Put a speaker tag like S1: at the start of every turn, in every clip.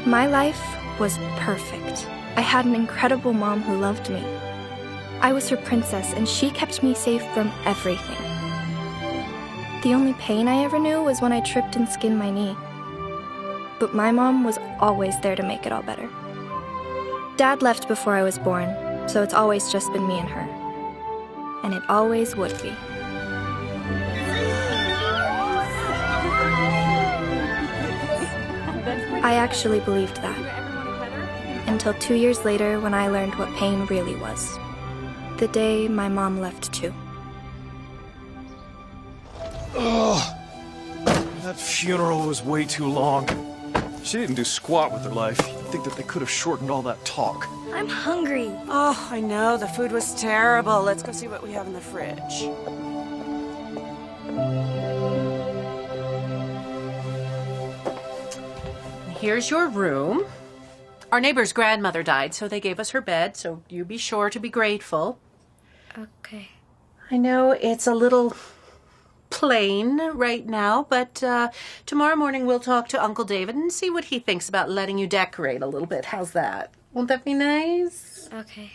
S1: My life was perfect. I had an incredible mom who loved me. I was her princess, and she kept me safe from everything. The only pain I ever knew was when I tripped and skinned my knee. But my mom was always there to make it all better. Dad left before I was born, so it's always just been me and her. And it always would be. I actually believed that. Until 2 years later when I learned what pain really was. The day my mom left too.
S2: Ugh. That funeral was way too long. She didn't do squat with her life. You'd think that they could have shortened all that talk.
S1: I'm hungry.
S3: Oh, I know. The food was terrible. Let's go see what we have in the fridge. Here's your room. Our neighbor's grandmother died, so they gave us her bed, so you be sure to be grateful.
S1: Okay.
S3: I know it's a little plain right now, but tomorrow morning we'll talk to Uncle David and see what he thinks about letting you decorate a little bit. How's that? Won't that be nice?
S1: Okay.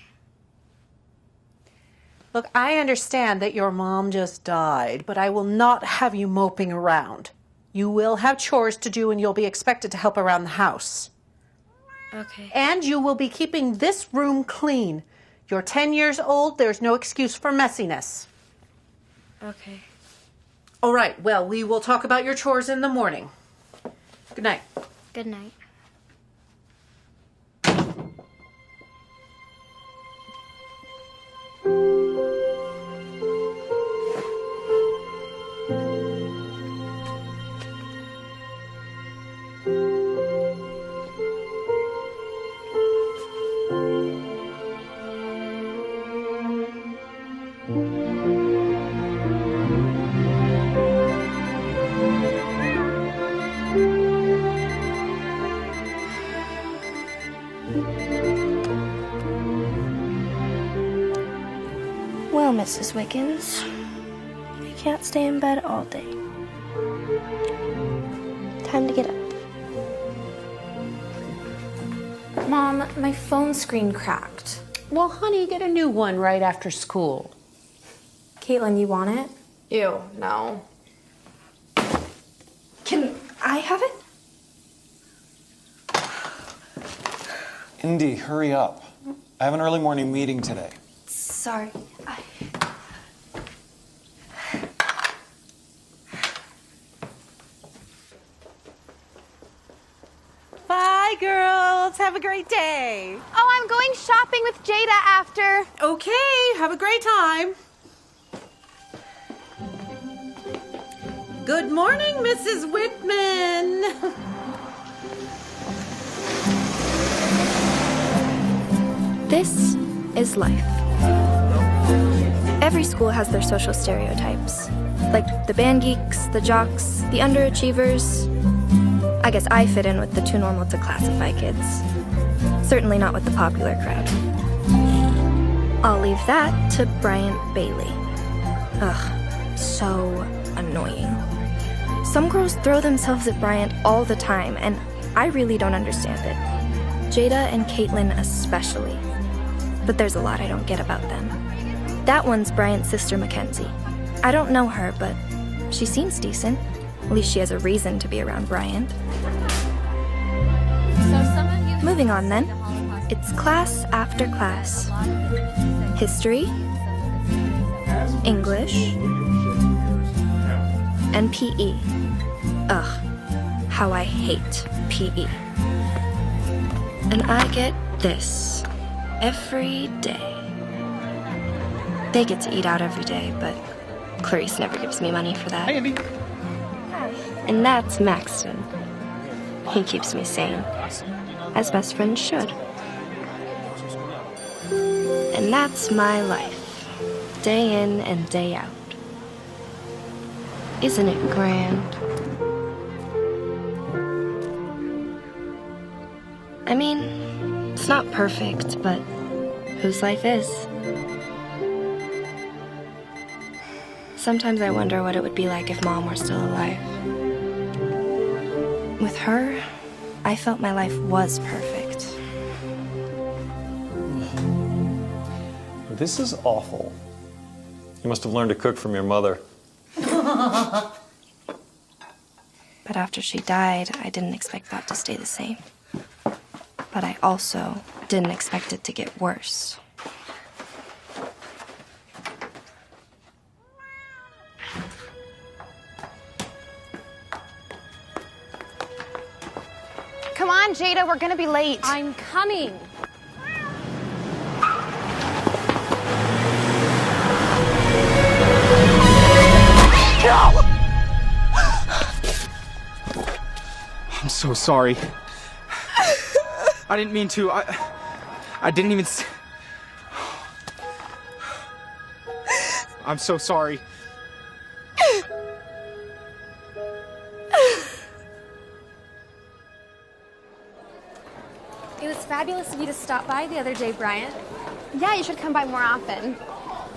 S3: Look, I understand that your mom just died, but I will not have you moping around. You will have chores to do and you'll be expected to help around the house.
S1: Okay.
S3: And you will be keeping this room clean. You're 10 years old, there's no excuse for messiness.
S1: Okay.
S3: All right, well, we will talk about your chores in the morning. Good night.
S1: Good night. Well, Mrs. Wiggins, I can't stay in bed all day. Time to get up. Mom, my phone screen cracked.
S3: Well, honey, get a new one right after school.
S1: Caitlin, you want it?
S4: Ew, no.
S1: Can I have it?
S2: Indy, hurry up. I have an early morning meeting today.
S1: Sorry.
S3: Bye, girls. Have a great day.
S4: Oh, I'm going shopping with Jada after.
S3: Okay, have a great time. Good morning, Mrs. Whitman.
S1: This is life. Every school has their social stereotypes, like the band geeks, the jocks, the underachievers. I guess I fit in with the too normal to classify kids. Certainly not with the popular crowd. I'll leave that to Bryant Bailey. Ugh, so annoying. Some girls throw themselves at Bryant all the time, and I really don't understand it. Jada and Caitlin especially. But there's a lot I don't get about them. That one's Bryant's sister, Mackenzie. I don't know her, but she seems decent. At least she has a reason to be around Bryant. Moving on then. It's class after class. History, English, and PE. Ugh, how I hate PE. And I get this every day. They get to eat out every day, but Clarice never gives me money for that.
S2: Hey, Indy.
S1: And that's Maxton. He keeps me sane, as best friends should. And that's my life, day in and day out. Isn't it grand? I mean, it's not perfect, but whose life is? Sometimes I wonder what it would be like if Mom were still alive. With her, I felt my life was perfect.
S2: This is awful. You must have learned to cook from your mother.
S1: But after she died, I didn't expect that to stay the same. But I also didn't expect it to get worse.
S4: Come on, Jada, we're gonna be late.
S5: I'm coming.
S6: I'm so sorry. I didn't mean to. I didn't even. I'm so sorry.
S5: It was fabulous of you to stop by the other day, Bryant.
S4: Yeah, you should come by more often.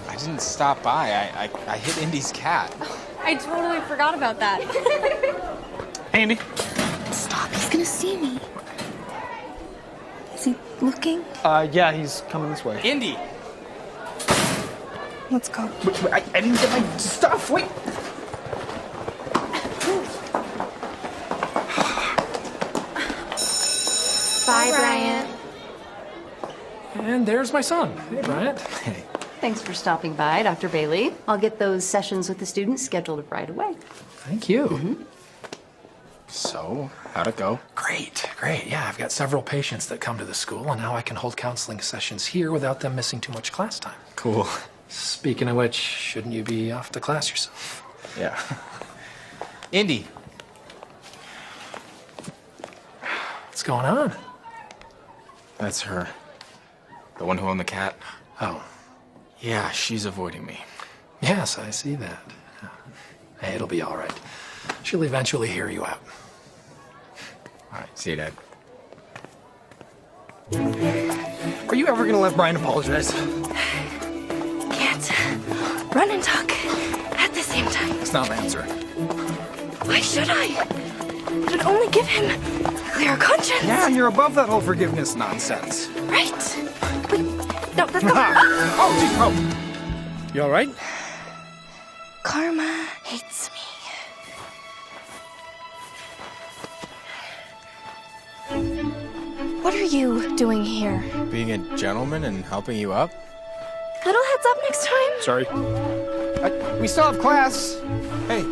S6: I didn't stop by. I hit Indy's cat.
S5: I totally forgot about that.
S2: Hey, Andy.
S1: Stop, he's gonna see me. Is he looking?
S2: Yeah, he's coming this way.
S6: Indy!
S1: Let's go.
S6: Wait, I didn't get my stuff. Wait.
S4: Bye, Bryant.
S7: And there's my son. Hey, Bryant.
S6: Hey.
S3: Thanks for stopping by, Dr. Bailey. I'll get those sessions with the students scheduled right away.
S7: Thank you.
S6: So, how'd it go?
S7: Great. Yeah, I've got several patients that come to the school, and now I can hold counseling sessions here without them missing too much class time.
S6: Cool.
S7: Speaking of which, shouldn't you be off to class yourself?
S6: Yeah. Indy.
S7: What's going on?
S6: That's her. The one who owned the cat.
S7: Oh,
S6: Yeah, she's avoiding me.
S7: yes, I see that. Hey, it'll be all right. She'll eventually hear you out.
S6: All right, see you, Dad. Are you ever gonna let Brian apologize?
S1: Can't run and talk at the same time.
S6: It's not an answer.
S1: Why should I? It would only give him a clear conscience.
S6: Yeah, you're above that whole forgiveness nonsense.
S1: Right. But no, that's not.
S6: Oh, geez, oh. You all right?
S1: Karma hates me. What are you doing here?
S6: Being a gentleman and helping you up?
S1: Little heads up next time.
S6: Sorry. We still have class. Hey,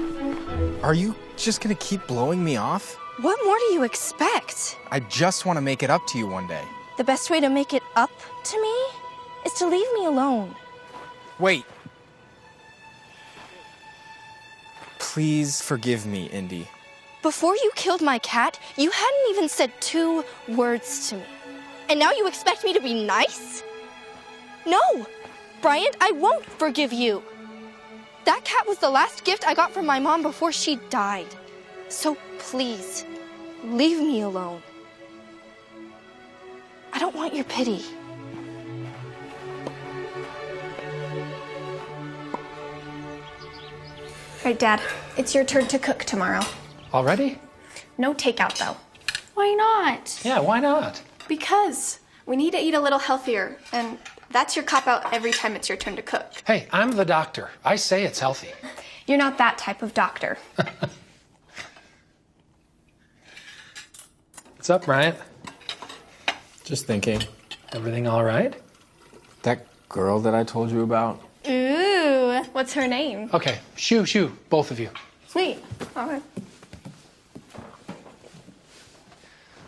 S6: are you just gonna keep blowing me off?
S1: What more do you expect?
S6: I just want to make it up to you one day.
S1: The best way to make it up to me is to leave me alone.
S6: Wait. Please forgive me, Indy.
S1: Before you killed my cat, you hadn't even said 2 words to me. And now you expect me to be nice? No! Bryant, I won't forgive you. That cat was the last gift I got from my mom before she died. So please, leave me alone. I don't want your pity.
S4: All right, Dad, it's your turn to cook tomorrow.
S7: Already?
S4: No takeout, though. Why not?
S7: Yeah, why not?
S4: Because we need to eat a little healthier, and that's your cop-out every time it's your turn to cook.
S7: Hey, I'm the doctor. I say it's healthy.
S4: You're not that type of doctor.
S7: What's up, Bryant?
S6: Just thinking.
S7: Everything all right?
S6: That girl that I told you about?
S4: Ooh, what's her name?
S7: Okay, shoo, both of you.
S4: Sweet. All right.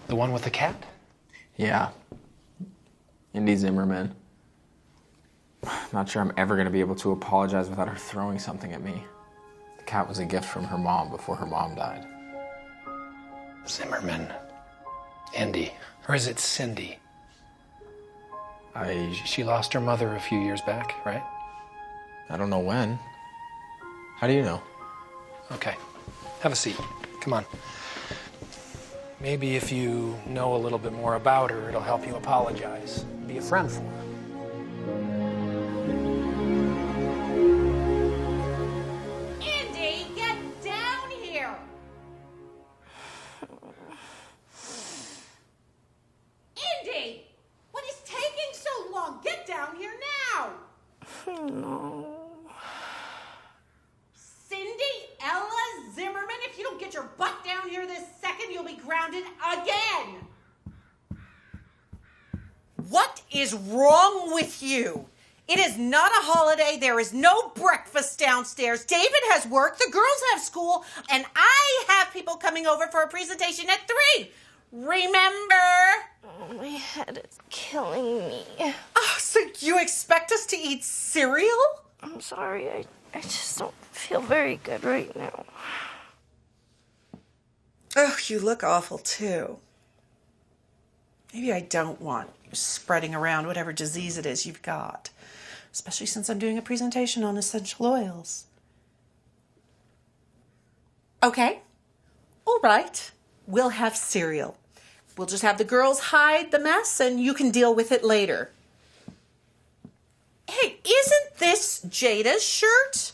S7: The one with the cat?
S6: Yeah. Indy Zimmerman. Not sure I'm ever going to be able to apologize without her throwing something at me. The cat was a gift from her mom before her mom died.
S7: Zimmerman. Andy. Or is it Cindy? She lost her mother a few years back, right?
S6: I don't know when. How do you know?
S7: Okay. Have a seat. Come on. Maybe if you know a little bit more about her, it'll help you apologize. Be a friend for her.
S3: Indy, get down here! grounded again. What is wrong with you? It is not a holiday. There is no breakfast downstairs. David has work. The girls have school. And I have people coming over for a presentation at 3. Remember?
S1: Oh, my head is killing me.
S3: Oh, so you expect us to eat cereal?
S1: I'm sorry. I just don't feel very good right now.
S3: Oh, you look awful, too. Maybe I don't want you spreading around whatever disease it is you've got. Especially since I'm doing a presentation on essential oils. Okay. All right. We'll have cereal. We'll just have the girls hide the mess and you can deal with it later. Hey, isn't this Jada's shirt?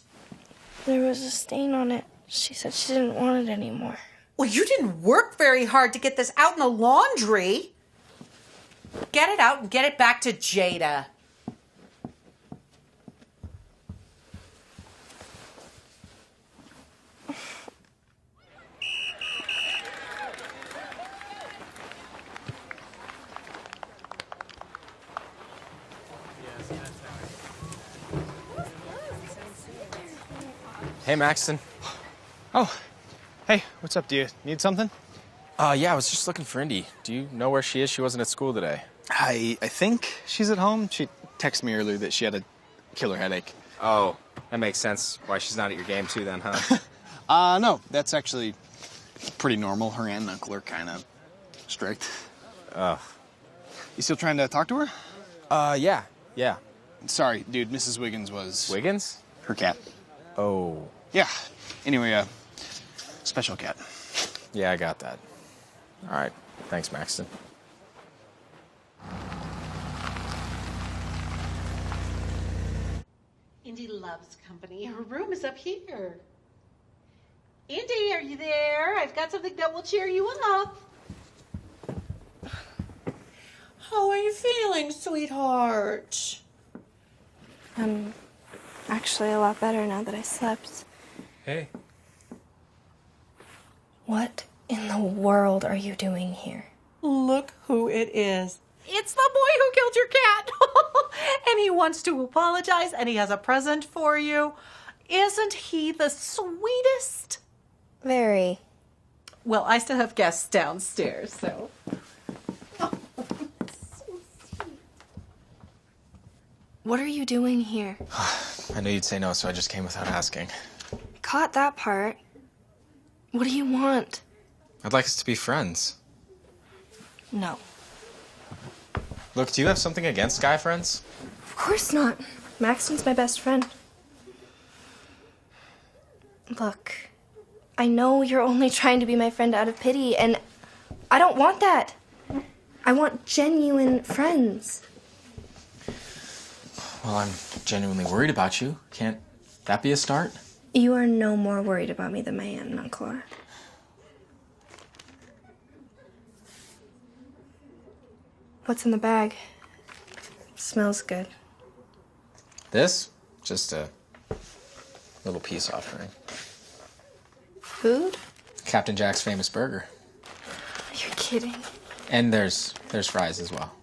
S1: There was a stain on it. She said she didn't want it anymore.
S3: Well, you didn't work very hard to get this out in the laundry. Get it out and get it back to Jada.
S8: Hey, Maxton.
S2: Oh, hey, what's up? Do you need something?
S8: Yeah, I was just looking for Indy. Do you know where she is? She wasn't at school today.
S2: I think she's at home. She texted me earlier that she had a killer headache.
S8: Oh, that makes sense. Why she's not at your game too then, huh?
S2: No, that's actually pretty normal. Her aunt and uncle are kind of strict.
S8: Oh.
S2: You still trying to talk to her?
S8: Yeah.
S2: Sorry, dude, Mrs. Wiggins was...
S8: Wiggins?
S2: Her cat.
S8: Oh.
S2: Yeah. Anyway, special cat.
S8: Yeah, I got that. All right. Thanks, Maxton.
S3: Indy loves company. Her room is up here. Indy, are you there? I've got something that will cheer you up. How are you feeling, sweetheart?
S1: I'm actually a lot better now that I slept.
S7: Hey.
S1: What in the world are you doing here?
S3: Look who it is. It's the boy who killed your cat. And he wants to apologize, and he has a present for you. Isn't he the sweetest?
S1: Very.
S3: Well, I still have guests downstairs, so...
S1: What are you doing here?
S8: I knew you'd say no, so I just came without asking.
S1: Caught that part. What do you want?
S8: I'd like us to be friends.
S1: No.
S8: Look, do you have something against guy friends?
S1: Of course not. Maxton's my best friend. Look, I know you're only trying to be my friend out of pity, and I don't want that. I want genuine friends.
S8: Well, I'm genuinely worried about you. Can't that be a start?
S1: You are no more worried about me than my aunt and uncle are. What's in the bag? Smells good.
S8: This? Just a little peace offering.
S1: Food?
S8: Captain Jack's famous burger.
S1: You're kidding.
S8: And there's fries as well.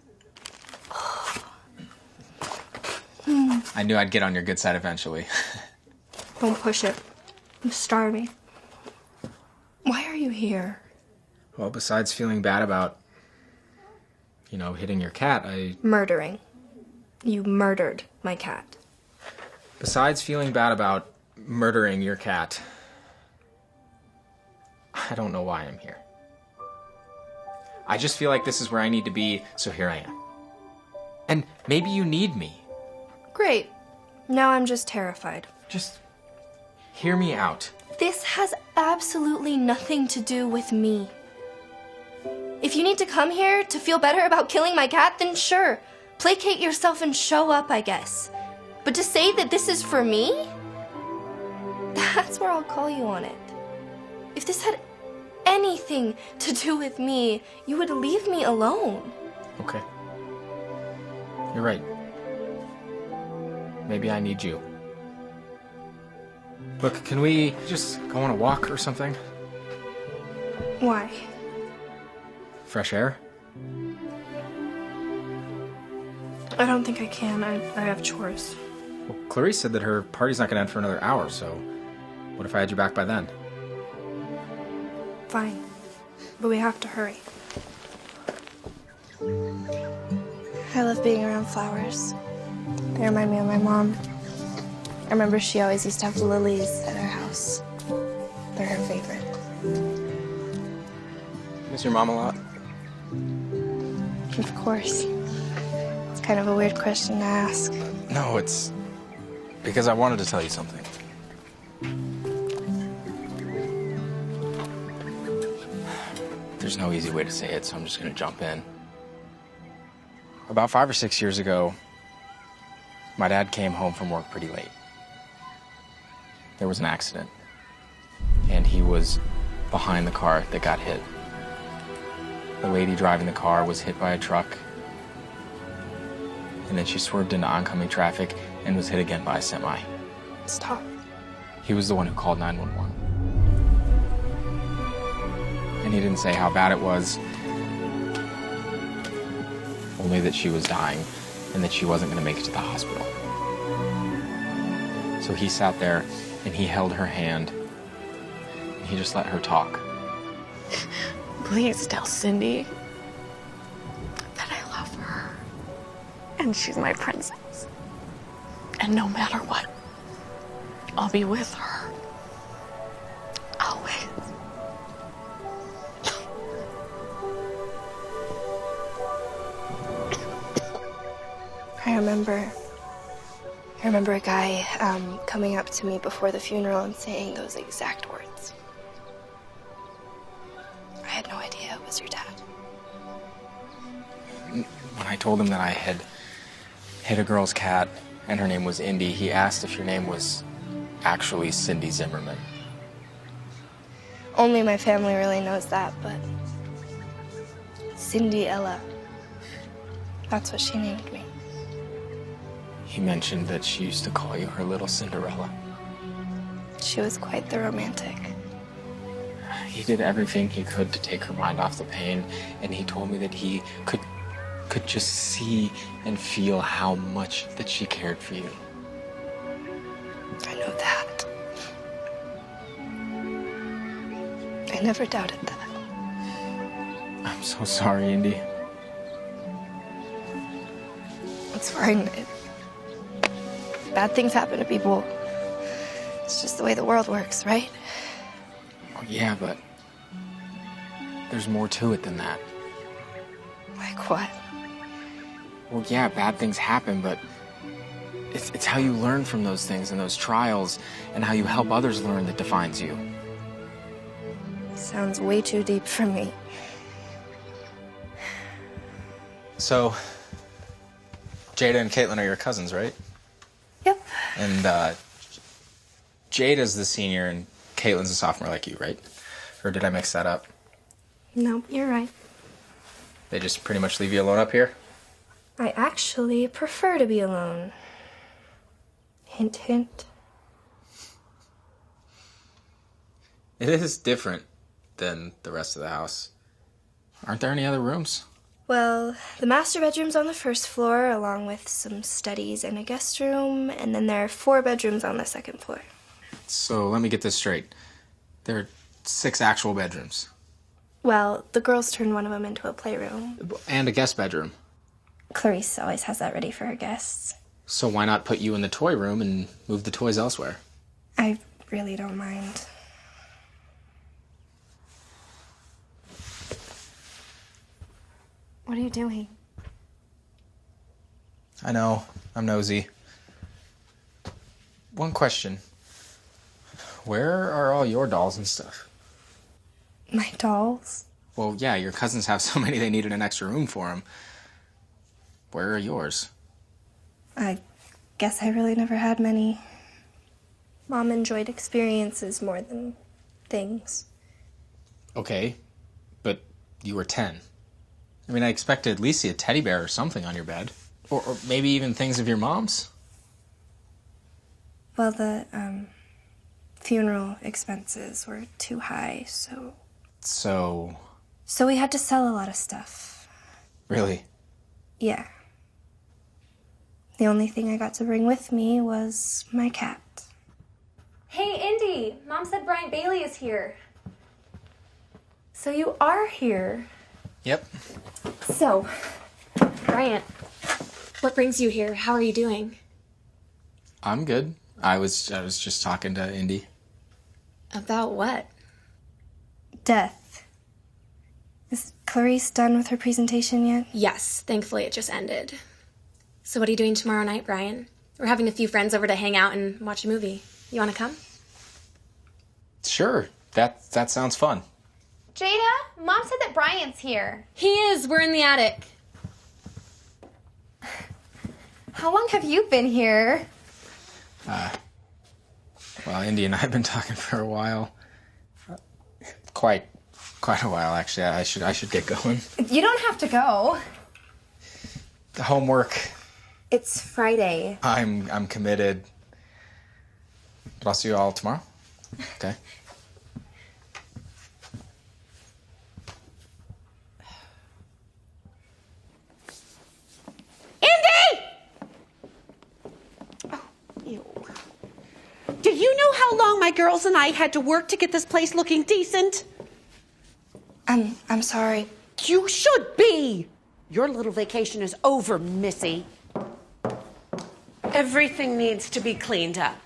S8: I knew I'd get on your good side eventually.
S1: Don't push it. I'm starving. Why are you here?
S8: Well, besides feeling bad about, hitting your cat,
S1: Murdering. You murdered my cat.
S8: Besides feeling bad about murdering your cat, I don't know why I'm here. I just feel like this is where I need to be, so here I am. And maybe you need me.
S1: Great. Now I'm just terrified.
S8: Just hear me out.
S1: This has absolutely nothing to do with me. If you need to come here to feel better about killing my cat, then sure. Placate yourself and show up, I guess. But to say that this is for me? That's where I'll call you on it. If this had anything to do with me, you would leave me alone.
S8: Okay. You're right. Maybe I need you. Look, can we just go on a walk or something?
S1: Why?
S8: Fresh air?
S1: I don't think I can. I have chores.
S8: Well, Clarice said that her party's not gonna end for another hour, so what if I had you back by then?
S1: Fine. But we have to hurry. I love being around flowers. They remind me of my mom. I remember she always used to have lilies at our house. They're her favorite.
S8: Miss your mom a lot?
S1: Of course. It's kind of a weird question to ask.
S8: No, it's because I wanted to tell you something. There's no easy way to say it, so I'm just gonna jump in. About 5 or 6 years ago, my dad came home from work pretty late. There was an accident, and he was behind the car that got hit. The lady driving the car was hit by a truck, and then she swerved into oncoming traffic and was hit again by a semi.
S1: Stop.
S8: He was the one who called 911. And he didn't say how bad it was, only that she was dying and that she wasn't going to make it to the hospital. So he sat there and he held her hand and he just let her talk.
S9: Please tell Cindy that I love her and she's my princess. And no matter what, I'll be with her. Always.
S1: I remember a guy coming up to me before the funeral and saying those exact words. I had no idea it was your dad.
S8: When I told him that I had hit a girl's cat and her name was Indy, he asked if your name was actually Cindy Zimmerman.
S1: Only my family really knows that, but Cindy Ella. That's what she named me.
S8: He mentioned that she used to call you her little Cinderella.
S1: She was quite the romantic.
S8: He did everything he could to take her mind off the pain, and he told me that he could just see and feel how much that she cared for you.
S1: I know that. I never doubted that.
S8: I'm so sorry, Indy.
S1: It's fine. Bad things happen to people. It's just the way the world works, right?
S8: Oh, yeah, but there's more to it than that.
S1: Like what?
S8: Well, yeah, bad things happen, but it's how you learn from those things and those trials and how you help others learn that defines you.
S1: Sounds way too deep for me.
S8: So, Jada and Caitlin are your cousins, right?
S1: Yep.
S8: And Jada's the senior and Caitlin's a sophomore like you, right? Or did I mix that up?
S1: No, you're right.
S8: They just pretty much leave you alone up here?
S1: I actually prefer to be alone. Hint, hint.
S8: It is different than the rest of the house. Aren't there any other rooms?
S1: Well, the master bedroom's on the first floor, along with some studies and a guest room, and then there are 4 bedrooms on the second floor.
S8: So let me get this straight. There are 6 actual bedrooms.
S1: Well, the girls turned one of them into a playroom.
S8: And a guest bedroom.
S1: Clarice always has that ready for her guests.
S8: So why not put you in the toy room and move the toys elsewhere?
S1: I really don't mind. What are you doing?
S8: I know, I'm nosy. One question. Where are all your dolls and stuff?
S1: My dolls?
S8: Well, yeah, your cousins have so many they needed an extra room for them. Where are yours?
S1: I guess I really never had many. Mom enjoyed experiences more than things.
S8: Okay, but you were 10. I mean, I expected at least see a teddy bear or something on your bed. Or maybe even things of your mom's.
S1: Well, the funeral expenses were too high, so... So we had to sell a lot of stuff.
S8: Really?
S1: Yeah. The only thing I got to bring with me was my cat.
S5: Hey, Indy. Mom said Bryant Bailey is here.
S1: So you are here.
S8: Yep.
S5: So, Bryant, what brings you here? How are you doing?
S8: I'm good. I was just talking to Indy.
S5: About what?
S1: Death. Is Clarice done with her presentation yet?
S5: Yes, thankfully it just ended. So what are you doing tomorrow night, Brian? We're having a few friends over to hang out and watch a movie. You want to come?
S8: Sure. That sounds fun.
S10: Jada, Mom said that Bryant's here.
S5: He is. We're in the attic.
S1: How long have you been here?
S8: Well, Indy and I have been talking for a while. Quite a while, actually. I should get going.
S1: You don't have to go.
S8: The homework.
S1: It's Friday.
S8: I'm committed. But I'll see you all tomorrow. Okay.
S3: Do you know how long my girls and I had to work to get this place looking decent?
S1: I'm sorry.
S3: You should be. Your little vacation is over, Missy. Everything needs to be cleaned up.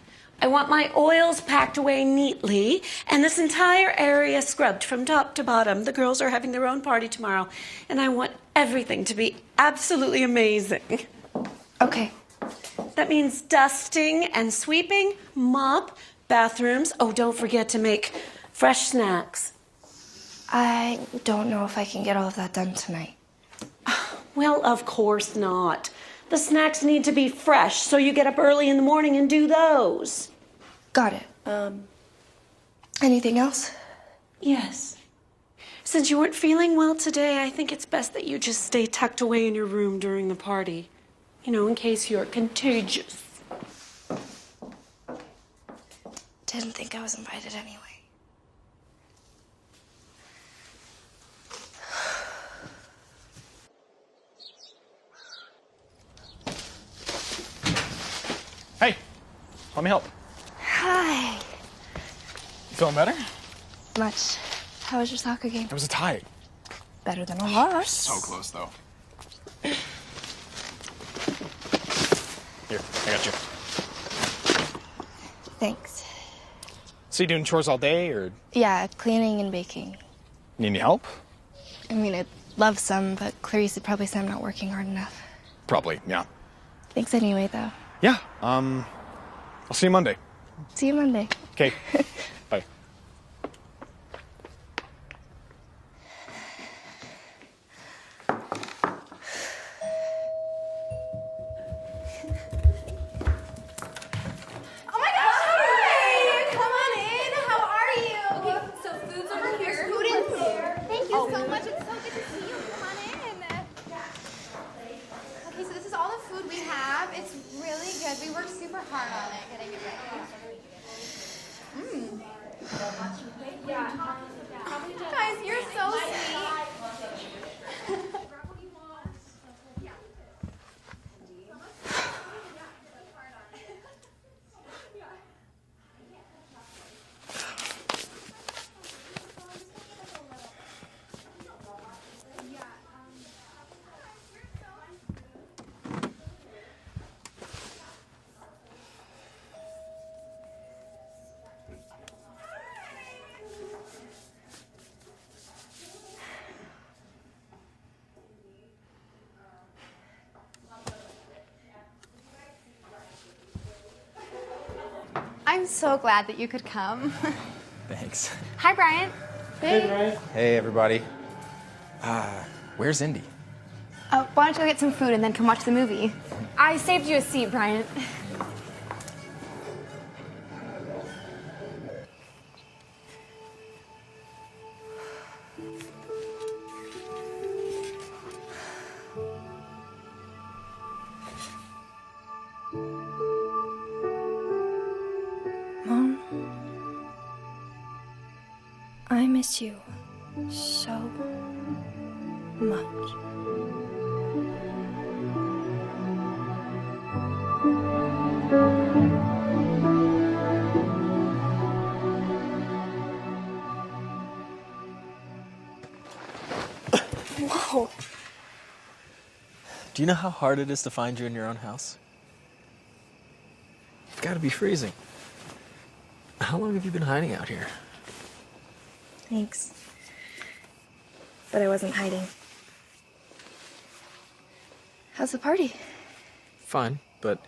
S3: I want my oils packed away neatly and this entire area scrubbed from top to bottom. The girls are having their own party tomorrow, and I want everything to be absolutely amazing.
S1: Okay.
S3: That means dusting and sweeping, mop, bathrooms. Oh, don't forget to make fresh snacks.
S1: I don't know if I can get all of that done tonight.
S3: Well, of course not. The snacks need to be fresh, so you get up early in the morning and do those.
S1: Got it. Anything else?
S3: Yes. Since you weren't feeling well today, I think it's best that you just stay tucked away in your room during the party. You know, in case you're contagious.
S1: Didn't think I was invited anyway.
S2: Hey, let me help.
S1: Hi.
S2: You feeling better?
S1: Much. How was your soccer game?
S2: It was a tie.
S1: Better than a loss.
S2: So close, though. Here, I got you.
S1: Thanks.
S2: So you doing chores all day, or
S1: Yeah, cleaning and baking.
S2: need any help?
S1: I mean, I'd love some, but Clarice would probably say I'm not working hard enough.
S2: Probably, yeah.
S1: Thanks anyway, though.
S2: Yeah, I'll see you Monday.
S1: See you Monday.
S2: Okay, bye.
S10: Oh my gosh, hi! Come on in. How are you? Okay, so food's over here. Food in here. Thank you so much. It's so good to see you. Come on in. Okay, so this is all the food we have. It's really good. We worked super hard on it, getting it ready. Guys, you're so sweet. I'm so glad that you could come.
S8: Thanks.
S10: Hi, Brian.
S8: Hey, everybody. Where's Indy?
S10: Why don't you go get some food and then come watch the movie?
S5: I saved you a seat, Bryant.
S1: Mom, I miss you so much.
S10: Whoa.
S6: Do you know how hard it is to find you in your own house? You've got to be freezing. How long have you been hiding out here?
S1: Thanks. But I wasn't hiding. How's the party?
S6: Fine, but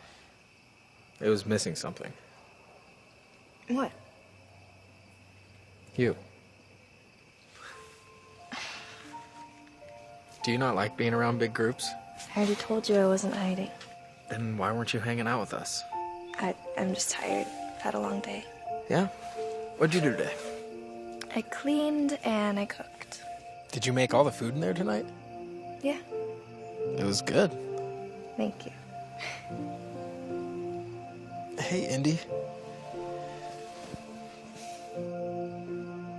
S6: it was missing something.
S1: What?
S6: You. Do you not like being around big groups?
S1: I already told you I wasn't hiding.
S6: Then why weren't you hanging out with us?
S1: I'm just tired. I've had a long day.
S6: Yeah? What'd you do today?
S1: I cleaned and I cooked.
S6: Did you make all the food in there tonight?
S1: Yeah,
S6: It was good.
S1: thank you.
S6: Hey, Indy.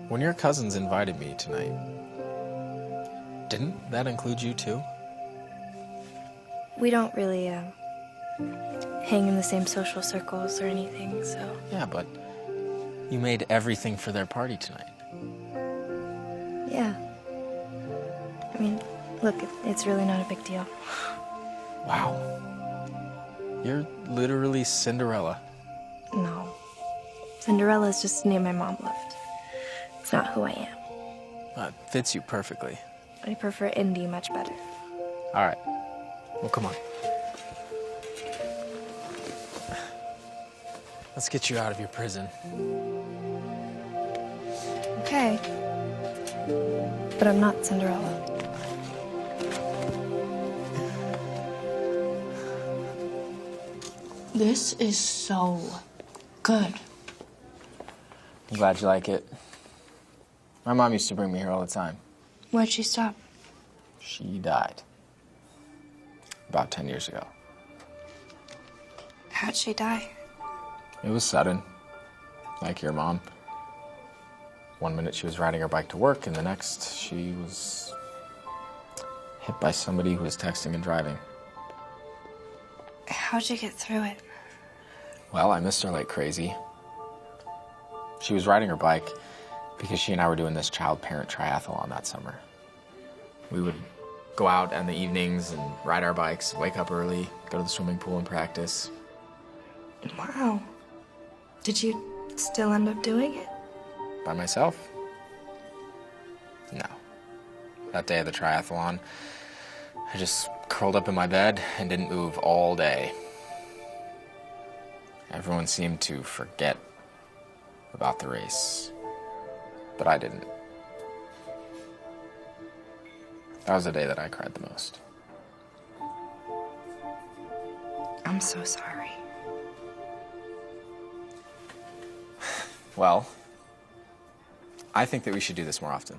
S6: When your cousins invited me tonight, didn't that include you too?
S1: We don't really, hang in the same social circles or anything, so...
S6: Yeah, but you made everything for their party tonight.
S1: Yeah. I mean, look, it's really not a big deal.
S6: Wow. You're literally Cinderella.
S1: No. Cinderella's just the name my mom loved. It's not who I am.
S6: It fits you perfectly.
S1: I prefer Indy much better.
S6: All right. Well, come on. Let's get you out of your prison.
S1: Okay. But I'm not Cinderella.
S9: This is so good.
S8: I'm glad you like it. My mom used to bring me here all the time.
S1: Why'd she stop?
S8: She died about 10 years ago.
S1: How'd she die?
S8: It was sudden, like your mom. One minute she was riding her bike to work, and the next she was hit by somebody who was texting and driving.
S1: How'd you get through it?
S8: Well, I missed her like crazy. She was riding her bike because she and I were doing this child-parent triathlon that summer. We would go out in the evenings and ride our bikes, wake up early, go to the swimming pool and practice.
S1: Wow. Did you still end up doing it?
S8: By myself? No. That day of the triathlon, I just curled up in my bed and didn't move all day. Everyone seemed to forget about the race, but I didn't. That was the day that I cried the most.
S1: I'm so sorry.
S8: Well, I think that we should do this more often.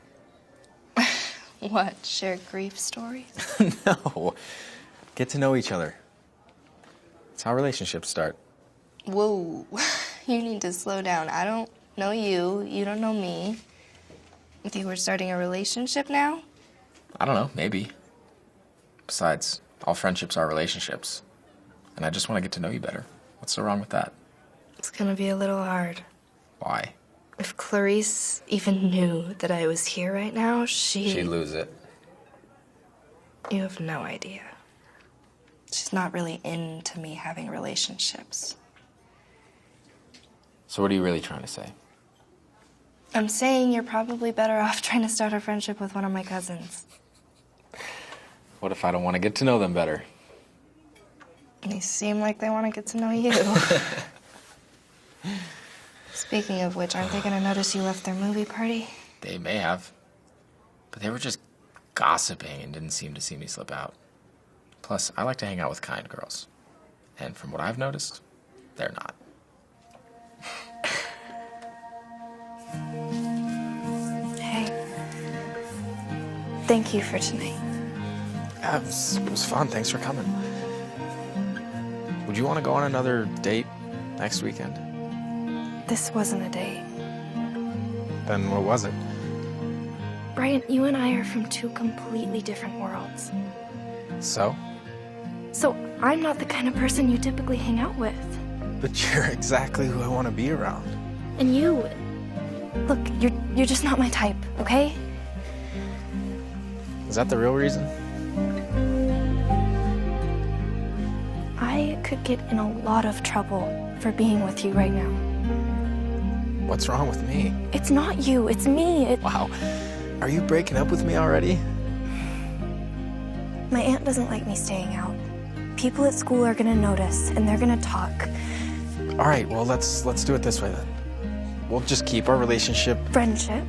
S1: What, share grief stories?
S8: No. Get to know each other. It's how relationships start.
S11: Whoa, you need to slow down. I don't know you. You don't know me. You think we're starting a relationship now?
S8: I don't know, maybe. Besides, all friendships are relationships. And I just want to get to know you better. What's so wrong with that?
S1: It's gonna be a little hard.
S8: Why?
S1: If Clarice even knew that I was here right now,
S8: She'd lose it.
S1: You have no idea.
S11: She's not really into me having relationships.
S8: So what are you really trying to say?
S11: I'm saying you're probably better off trying to start a friendship with one of my cousins.
S8: What if I don't want to get to know them better?
S11: They seem like they want to get to know you. Speaking of which, aren't they going to notice you left their movie party?
S8: They may have. But they were just gossiping and didn't seem to see me slip out. Plus, I like to hang out with kind girls. And from what I've noticed, they're not.
S1: Hey. Thank you for tonight.
S8: Yeah, it was fun. Thanks for coming. Would you want to go on another date next weekend?
S1: This wasn't a date.
S8: Then what was it?
S1: Brian, you and I are from two completely different worlds.
S8: So?
S1: So I'm not the kind of person you typically hang out with.
S8: But you're exactly who I want to be around.
S1: And you... Look, you're just not my type, okay?
S8: Is that the real reason?
S1: I could get in a lot of trouble for being with you right now.
S8: What's wrong with me?
S1: It's not you, it's me.
S8: Wow. Are you breaking up with me already?
S1: My aunt doesn't like me staying out. People at school are gonna notice, and they're gonna talk.
S8: All right, well, let's do it this way then. We'll just keep our relationship...
S1: Friendship?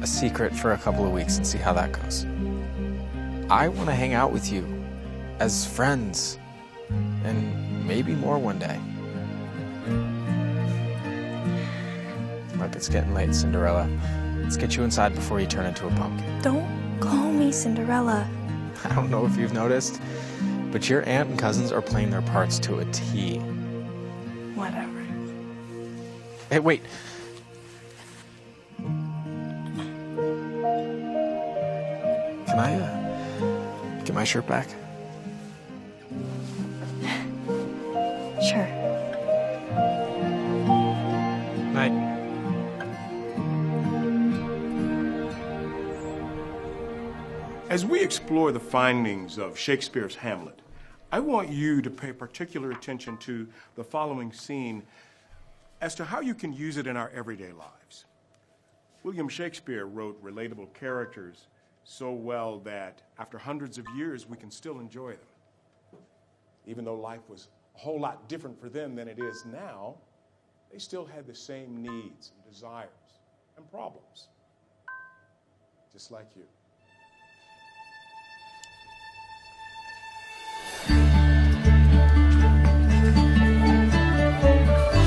S8: ...a secret for a couple of weeks and see how that goes. I want to hang out with you as friends, and maybe more one day. Look, it's getting late, Cinderella. Let's get you inside before you turn into a pumpkin.
S1: Don't call me Cinderella.
S8: I don't know if you've noticed, but your aunt and cousins are playing their parts to a T.
S1: Whatever.
S8: Hey, wait. Can I, get my shirt back?
S1: Sure.
S8: Night.
S12: As we explore the findings of Shakespeare's Hamlet, I want you to pay particular attention to the following scene as to how you can use it in our everyday lives. William Shakespeare wrote relatable characters so well that after hundreds of years, we can still enjoy them. Even though life was a whole lot different for them than it is now, they still had the same needs and desires and problems, just like you.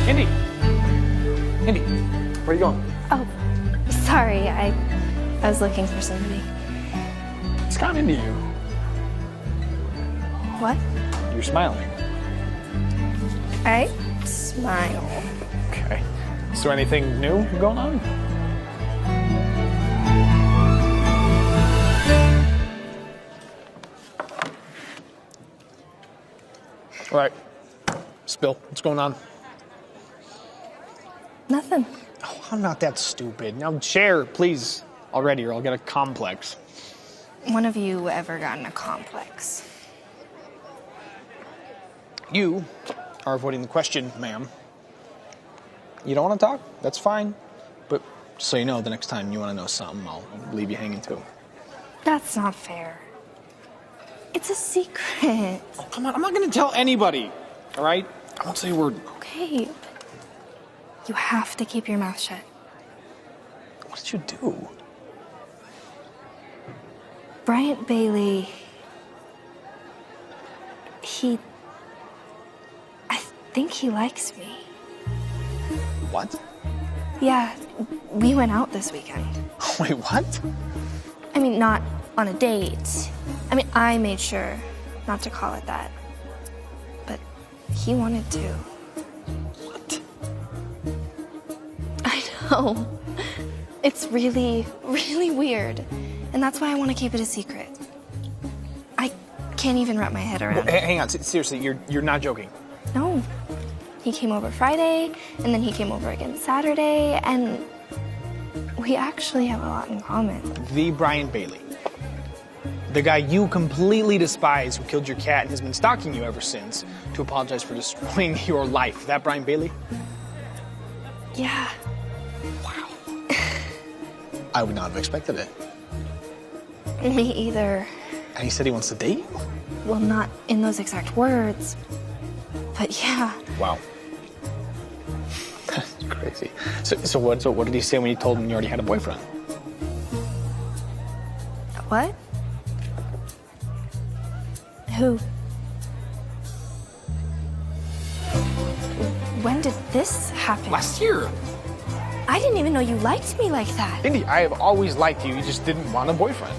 S7: Indy! Indy, where are you going?
S1: Oh, sorry, I was looking for somebody.
S7: It's kind of into you.
S1: What?
S7: You're smiling.
S1: I smile.
S7: Okay. Is there anything new going on? All right. Spill. What's going on?
S1: Nothing.
S7: Oh, I'm not that stupid. Now share, please, already, or I'll get a complex.
S11: When have you ever gotten a complex?
S7: You are avoiding the question, ma'am. You don't want to talk? That's fine. But just so you know, the next time you want to know something, I'll leave you hanging too.
S1: That's not fair. It's a secret.
S7: Oh, come on, I'm not going to tell anybody, all right? I won't say a word.
S1: Okay. You have to keep your mouth shut.
S7: What did you do?
S1: Bryant Bailey... I think he likes me.
S7: What?
S1: Yeah, we went out this weekend.
S7: Wait, what?
S1: I mean, not on a date. I mean, I made sure not to call it that. But he wanted to.
S7: What?
S1: I know. It's really, really weird. And that's why I want to keep it a secret. I can't even wrap my head around it.
S7: Hang on, seriously, you're not joking.
S1: No. He came over Friday, and then he came over again Saturday, and we actually have a lot in common.
S7: The Brian Bailey. The guy you completely despise who killed your cat and has been stalking you ever since to apologize for destroying your life. That Brian Bailey?
S1: Yeah.
S7: Wow. I would not have expected it.
S1: Me either.
S7: And he said he wants to date you?
S1: Well, not in those exact words, but yeah.
S7: Wow. That's crazy. So what did he say when you told him you already had a boyfriend?
S1: What? Who? When did this happen?
S7: Last year.
S1: I didn't even know you liked me like that.
S7: Indy, I have always liked you. You just didn't want a boyfriend.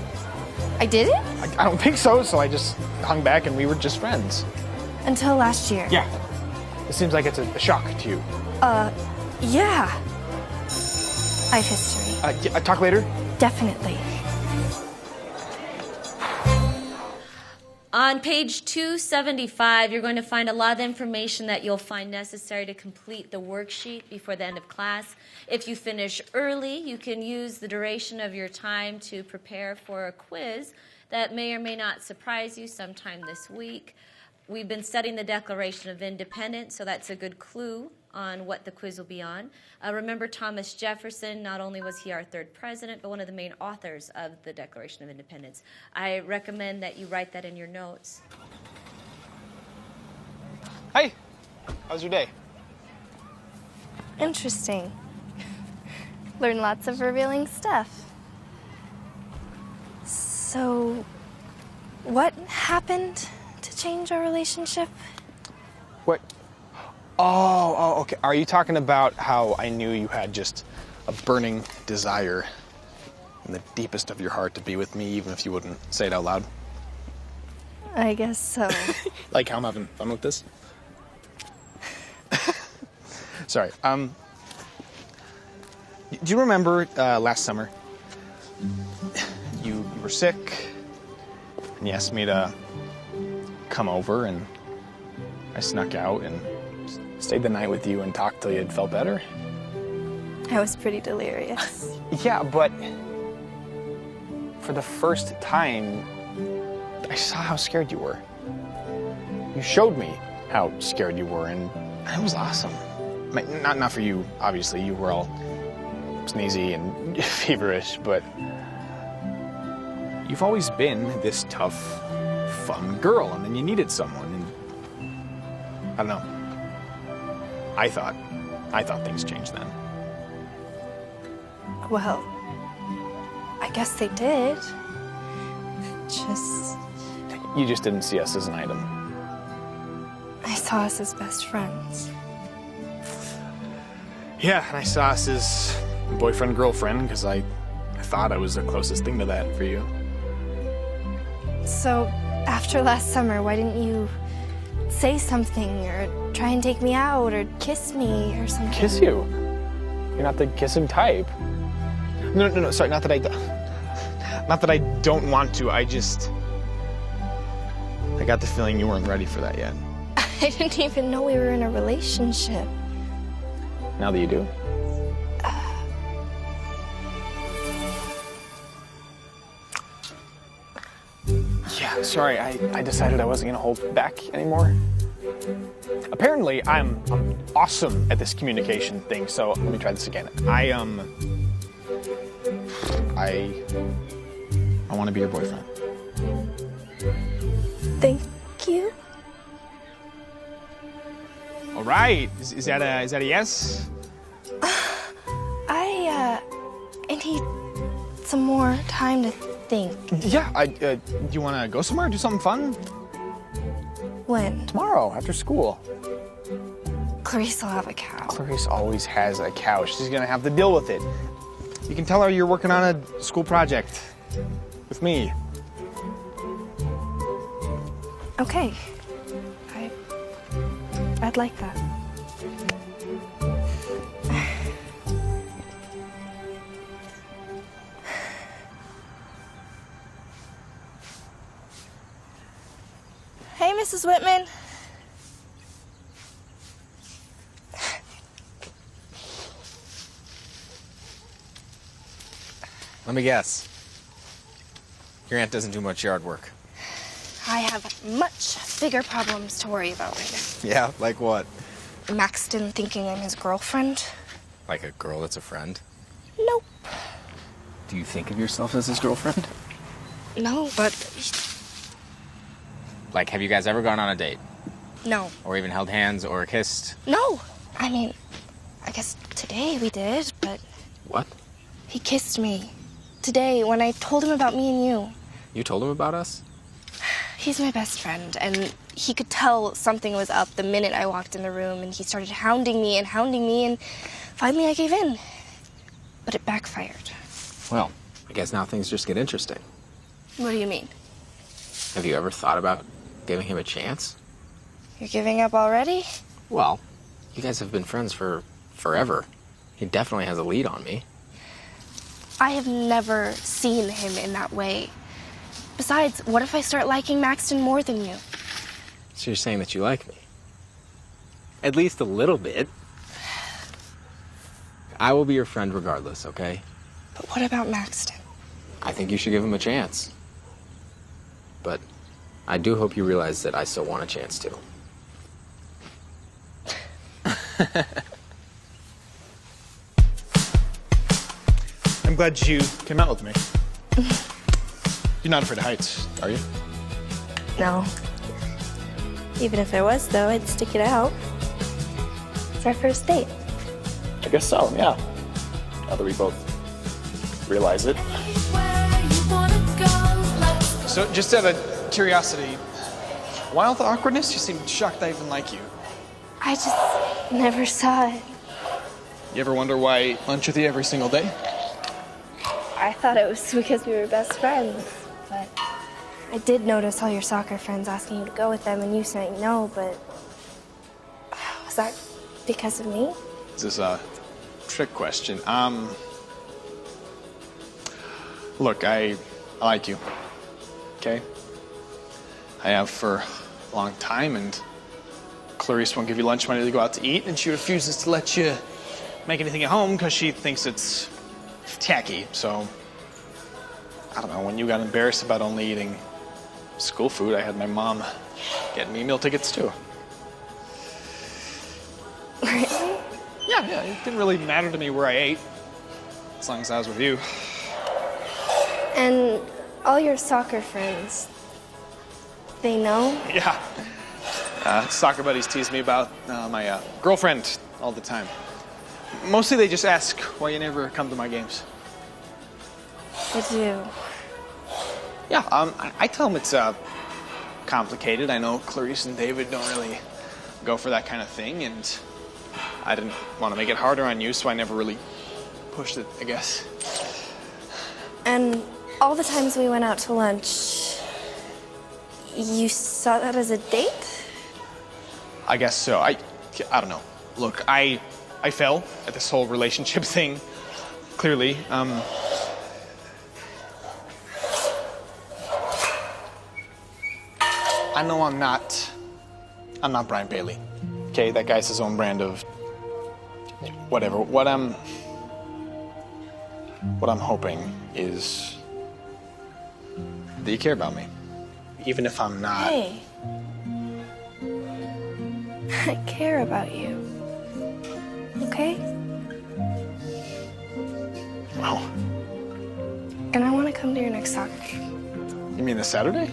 S1: I didn't?
S7: I don't think so, so I just hung back and we were just friends.
S1: Until last year.
S7: Yeah. It seems like it's a shock to you.
S1: Yeah. I have history.
S7: Yeah, talk later.
S1: Definitely.
S13: On page 275, you're going to find a lot of information that you'll find necessary to complete the worksheet before the end of class. If you finish early, you can use the duration of your time to prepare for a quiz that may or may not surprise you sometime this week. We've been studying the Declaration of Independence, so that's a good clue on what the quiz will be on. Remember Thomas Jefferson, not only was he our third president, but one of the main authors of the Declaration of Independence. I recommend that you write that in your notes.
S14: Hey, how was your day?
S1: Interesting. Learn lots of revealing stuff. So, what happened to change our relationship?
S14: What? Oh, okay. Are you talking about how I knew you had just a burning desire in the deepest of your heart to be with me, even if you wouldn't say it out loud?
S1: I guess so.
S14: Like how I'm having fun with this? Sorry. Do you remember last summer? You were sick, and you asked me to come over, and I snuck out and stayed the night with you and talked till you had felt better.
S1: I was pretty delirious.
S14: Yeah, but for the first time, I saw how scared you were. You showed me how scared you were, and it was awesome. Not for you, obviously. You were all sneezy and feverish, but you've always been this tough, fun girl, and then you needed someone, and I don't know. I thought things changed then.
S1: Well, I guess they did.
S14: You just didn't see us as an item.
S1: I saw us as best friends.
S14: Yeah, and I saw us as boyfriend, girlfriend, because I thought I was the closest thing to that for you.
S1: So, after last summer, why didn't you say something or try and take me out or kiss me or something?
S14: Kiss you? You're not the kissing type. No, sorry, not that I don't want to, I got the feeling you weren't ready for that yet.
S1: I didn't even know we were in a relationship.
S14: Now that you do. Yeah, sorry, I decided I wasn't gonna hold back anymore. Apparently, I'm awesome at this communication thing, so let me try this again. I want to be your boyfriend.
S1: Thank you.
S14: All right, is that a yes?
S1: I need some more time to think.
S14: Yeah, do you want to go somewhere, do something fun?
S1: When?
S14: Tomorrow, after school.
S1: Clarice will have a cow.
S14: Clarice always has a cow. She's gonna have to deal with it. You can tell her you're working on a school project with me.
S1: Okay. I'd like that. Hey, Mrs. Whitman.
S8: Let me guess. Your aunt doesn't do much yard work.
S1: I have much bigger problems to worry about right now.
S8: Yeah, like what?
S1: Maxton thinking I'm his girlfriend.
S8: Like a girl that's a friend?
S1: Nope.
S8: Do you think of yourself as his girlfriend?
S1: No, but...
S8: Like, have you guys ever gone on a date?
S1: No.
S8: Or even held hands or kissed?
S1: No! I mean, I guess today we did, but...
S8: What?
S1: He kissed me. Today, when I told him about me and you.
S8: You told him about us?
S1: He's my best friend, and he could tell something was up the minute I walked in the room, and he started hounding me, and finally I gave in. But it backfired.
S8: Well, I guess now things just get interesting.
S1: What do you mean?
S8: Have you ever thought about giving him a chance?
S1: You're giving up already?
S8: Well, you guys have been friends for forever. He definitely has a lead on me.
S11: I have never seen him in that way. Besides, what if I start liking Maxton more than you?
S6: So you're saying that you like me? At least a little bit. I will be your friend regardless, okay?
S11: But what about Maxton?
S6: I think you should give him a chance. But I do hope you realize that I still want a chance too.
S14: I'm glad you came out with me. You're not afraid of heights, are you?
S11: No. Even if I was, though, I'd stick it out. It's our first date.
S14: I guess so, yeah. Now that we both realize it. So, just out of curiosity, why all the awkwardness? You seem shocked I even like you.
S11: I just never saw it.
S14: You ever wonder why I eat lunch with you every single day?
S11: I thought it was because we were best friends, but I did notice all your soccer friends asking you to go with them and you saying no, but was that because of me?
S14: Is this a trick question? Look, I like you, okay? I have for a long time, and Clarice won't give you lunch money to go out to eat, and she refuses to let you make anything at home because she thinks it's tacky. So, I don't know, when you got embarrassed about only eating school food, I had my mom get me meal tickets too.
S11: Really?
S14: Yeah, it didn't really matter to me where I ate, as long as I was with you.
S11: And all your soccer friends, they know?
S14: Yeah. Soccer buddies tease me about my girlfriend all the time. Mostly they just ask why you never come to my games.
S11: They do.
S14: Yeah, I tell them it's complicated. I know Clarice and David don't really go for that kind of thing, and I didn't want to make it harder on you, so I never really pushed it, I guess.
S11: And all the times we went out to lunch, you saw that as a date?
S14: I guess so. I don't know. Look, I fell at this whole relationship thing, clearly. I know I'm not Brian Bailey. Okay, that guy's his own brand of whatever. What I'm hoping is that you care about me, even if I'm not.
S11: Hey. I care about you. Okay?
S14: Wow.
S11: And I want to come to your next soccer game.
S14: You mean this Saturday?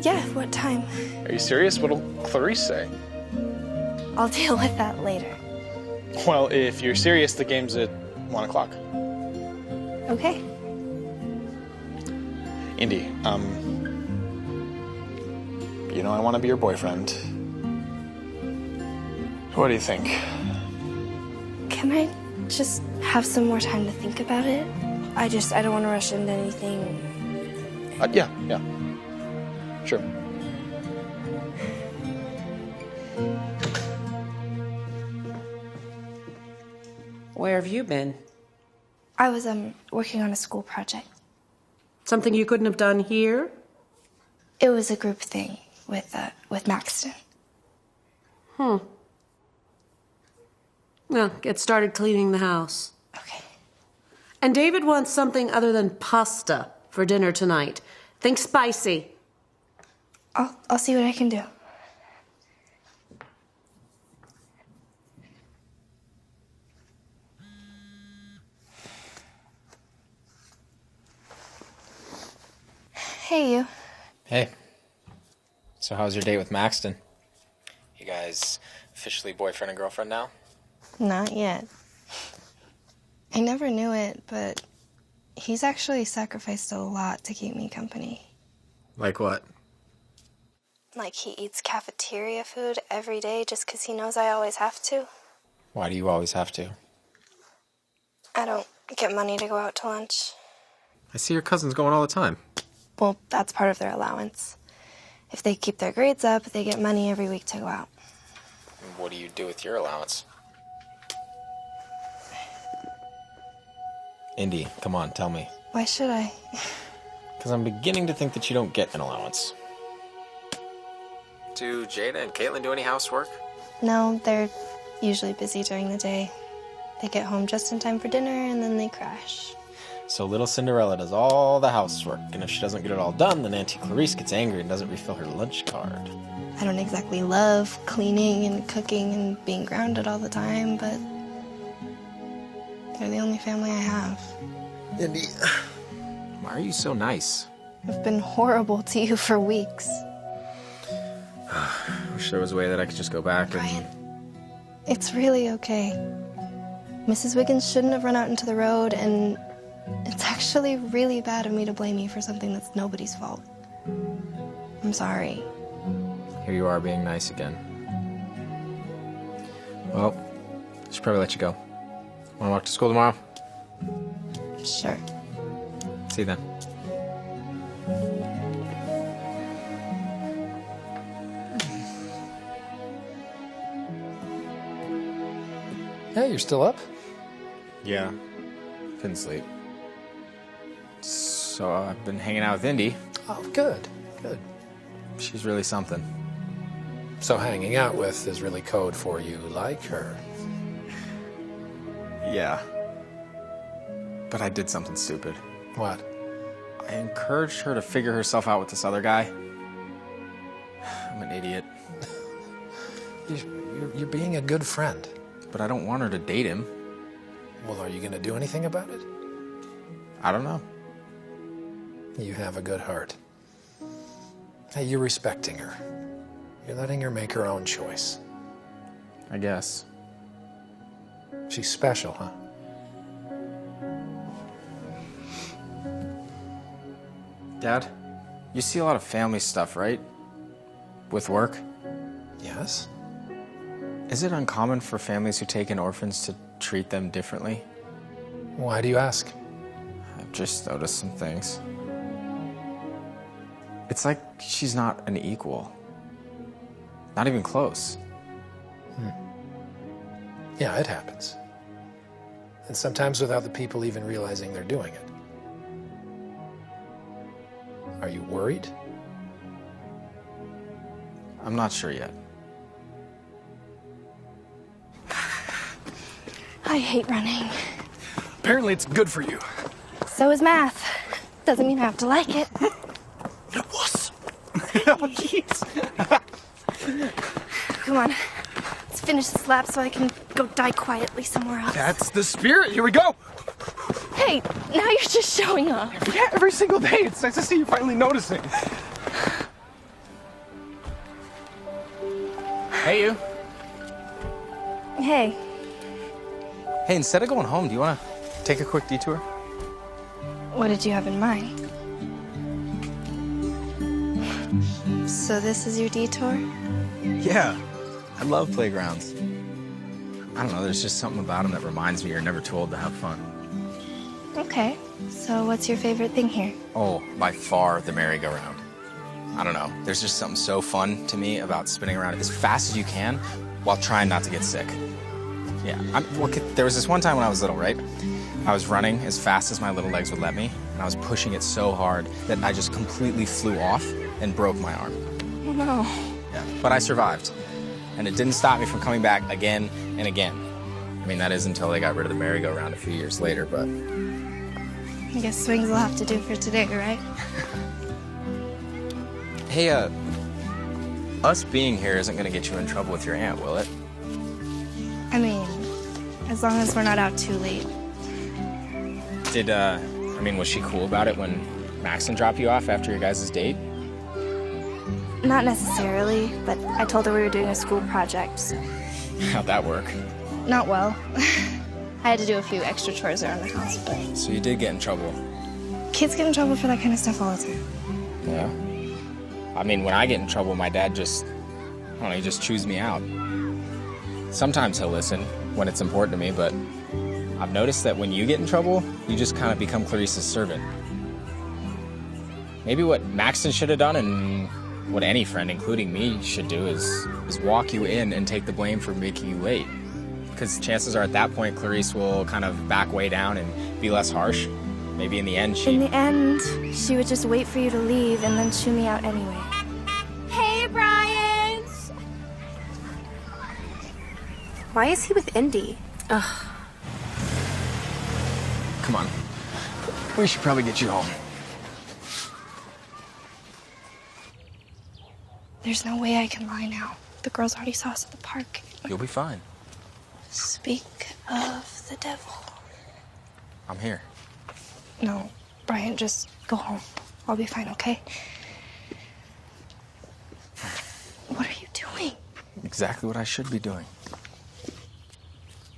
S11: Yeah, what time?
S14: Are you serious? What'll Clarice say?
S11: I'll deal with that later.
S14: Well, if you're serious, the game's at 1 o'clock.
S11: Okay.
S14: Indy, you know I want to be your boyfriend. What do you think?
S11: Can I just have some more time to think about it? I don't want to rush into anything.
S14: Yeah. Sure.
S3: Where have you been?
S11: I was working on a school project.
S3: Something you couldn't have done here?
S11: It was a group thing with Maxton.
S3: Well, get started cleaning the house.
S11: Okay.
S3: And David wants something other than pasta for dinner tonight. Think spicy.
S11: I'll see what I can do. Hey, you.
S6: Hey. So how's your date with Maxton? You guys officially boyfriend and girlfriend now?
S11: Not yet. I never knew it, but he's actually sacrificed a lot to keep me company.
S6: Like what?
S11: Like he eats cafeteria food every day just because he knows I always have to.
S6: Why do you always have to?
S11: I don't get money to go out to lunch.
S6: I see your cousins going all the time.
S11: Well, that's part of their allowance. If they keep their grades up, they get money every week to go out.
S6: What do you do with your allowance? Indy, come on, tell me.
S11: Why should I?
S6: Because I'm beginning to think that you don't get an allowance. Do Jada and Caitlin do any housework?
S11: No, they're usually busy during the day. They get home just in time for dinner and then they crash.
S6: So little Cinderella does all the housework, and if she doesn't get it all done, then Auntie Clarice gets angry and doesn't refill her lunch card.
S11: I don't exactly love cleaning and cooking and being grounded all the time, but they're the only family I have.
S6: Indy, why are you so nice?
S11: I've been horrible to you for weeks.
S6: Wish there was a way that I could just go back
S11: Brian, it's really okay. Mrs. Wiggins shouldn't have run out into the road, and it's actually really bad of me to blame you for something that's nobody's fault. I'm sorry.
S6: Here you are being nice again. Well, I should probably let you go. Want to walk to school tomorrow?
S11: Sure.
S6: See you then.
S7: Hey, you're still up?
S6: Yeah. Couldn't sleep. So I've been hanging out with Indy.
S7: Oh, good, good.
S6: She's really something.
S7: So hanging out with is really code for you like her.
S6: Yeah. But I did something stupid.
S7: What?
S6: I encouraged her to figure herself out with this other guy. I'm an idiot.
S7: You're being a good friend.
S6: But I don't want her to date him.
S7: Well, are you going to do anything about it?
S6: I don't know.
S7: You have a good heart. Hey, you're respecting her. You're letting her make her own choice.
S6: I guess.
S7: She's special, huh?
S6: Dad, you see a lot of family stuff, right? With work?
S7: Yes.
S6: Is it uncommon for families who take in orphans to treat them differently?
S7: Why do you ask?
S6: I've just noticed some things. It's like she's not an equal. Not even close.
S7: Yeah, it happens. And sometimes without the people even realizing they're doing it. Are you worried?
S6: I'm not sure yet.
S11: I hate running.
S2: Apparently it's good for you.
S11: So is math. Doesn't mean I have to like it.
S2: Wuss. Oh, jeez.
S11: Come on. Let's finish this lap so I can go die quietly somewhere else.
S2: That's the spirit. Here we go.
S11: Hey, now you're just showing off.
S2: Yeah, every single day. It's nice to see you finally noticing.
S6: Hey, you.
S11: Hey.
S6: Hey, instead of going home, do you want to take a quick detour?
S11: What did you have in mind? So this is your detour?
S6: Yeah. I love playgrounds. I don't know, there's just something about them that reminds me you're never too old to have fun.
S11: Okay. So what's your favorite thing here?
S6: Oh, by far the merry-go-round. I don't know, there's just something so fun to me about spinning around as fast as you can while trying not to get sick. Yeah, there was this one time when I was little, right? I was running as fast as my little legs would let me, and I was pushing it so hard that I just completely flew off and broke my arm.
S11: Oh no.
S6: Yeah, but I survived, and it didn't stop me from coming back again and again. I mean, that is until they got rid of the merry-go-round a few years later, but...
S11: I guess swings will have to do for today, right?
S6: Hey, us being here isn't gonna get you in trouble with your aunt, will it?
S11: I mean, as long as we're not out too late.
S6: Was she cool about it when Maxon dropped you off after your guys' date?
S11: Not necessarily, but I told her we were doing a school project, so.
S6: How'd that work?
S11: Not well. I had to do a few extra chores around the house, but...
S6: So you did get in trouble?
S11: Kids get in trouble for that kind of stuff all the time.
S6: Yeah? I mean, when I get in trouble, my dad just, I don't know, he just chews me out. Sometimes he'll listen when it's important to me, but I've noticed that when you get in trouble, you just kind of become Clarice's servant. Maybe what Maxon should have done, and what any friend, including me, should do is walk you in and take the blame for making you late.
S8: Because chances are at that point, Clarice will kind of back way down and be less harsh. Maybe in the end,
S1: In the end, she would just wait for you to leave and then shoo me out anyway.
S10: Hey, Brian!
S11: Why is he with Indy?
S5: Ugh.
S8: Come on. We should probably get you home.
S11: There's no way I can lie now. The girls already saw us at the park.
S8: You'll be fine.
S11: Speak of the devil.
S8: I'm here.
S11: No, Brian, just go home. I'll be fine, okay? What are you doing?
S8: Exactly what I should be doing.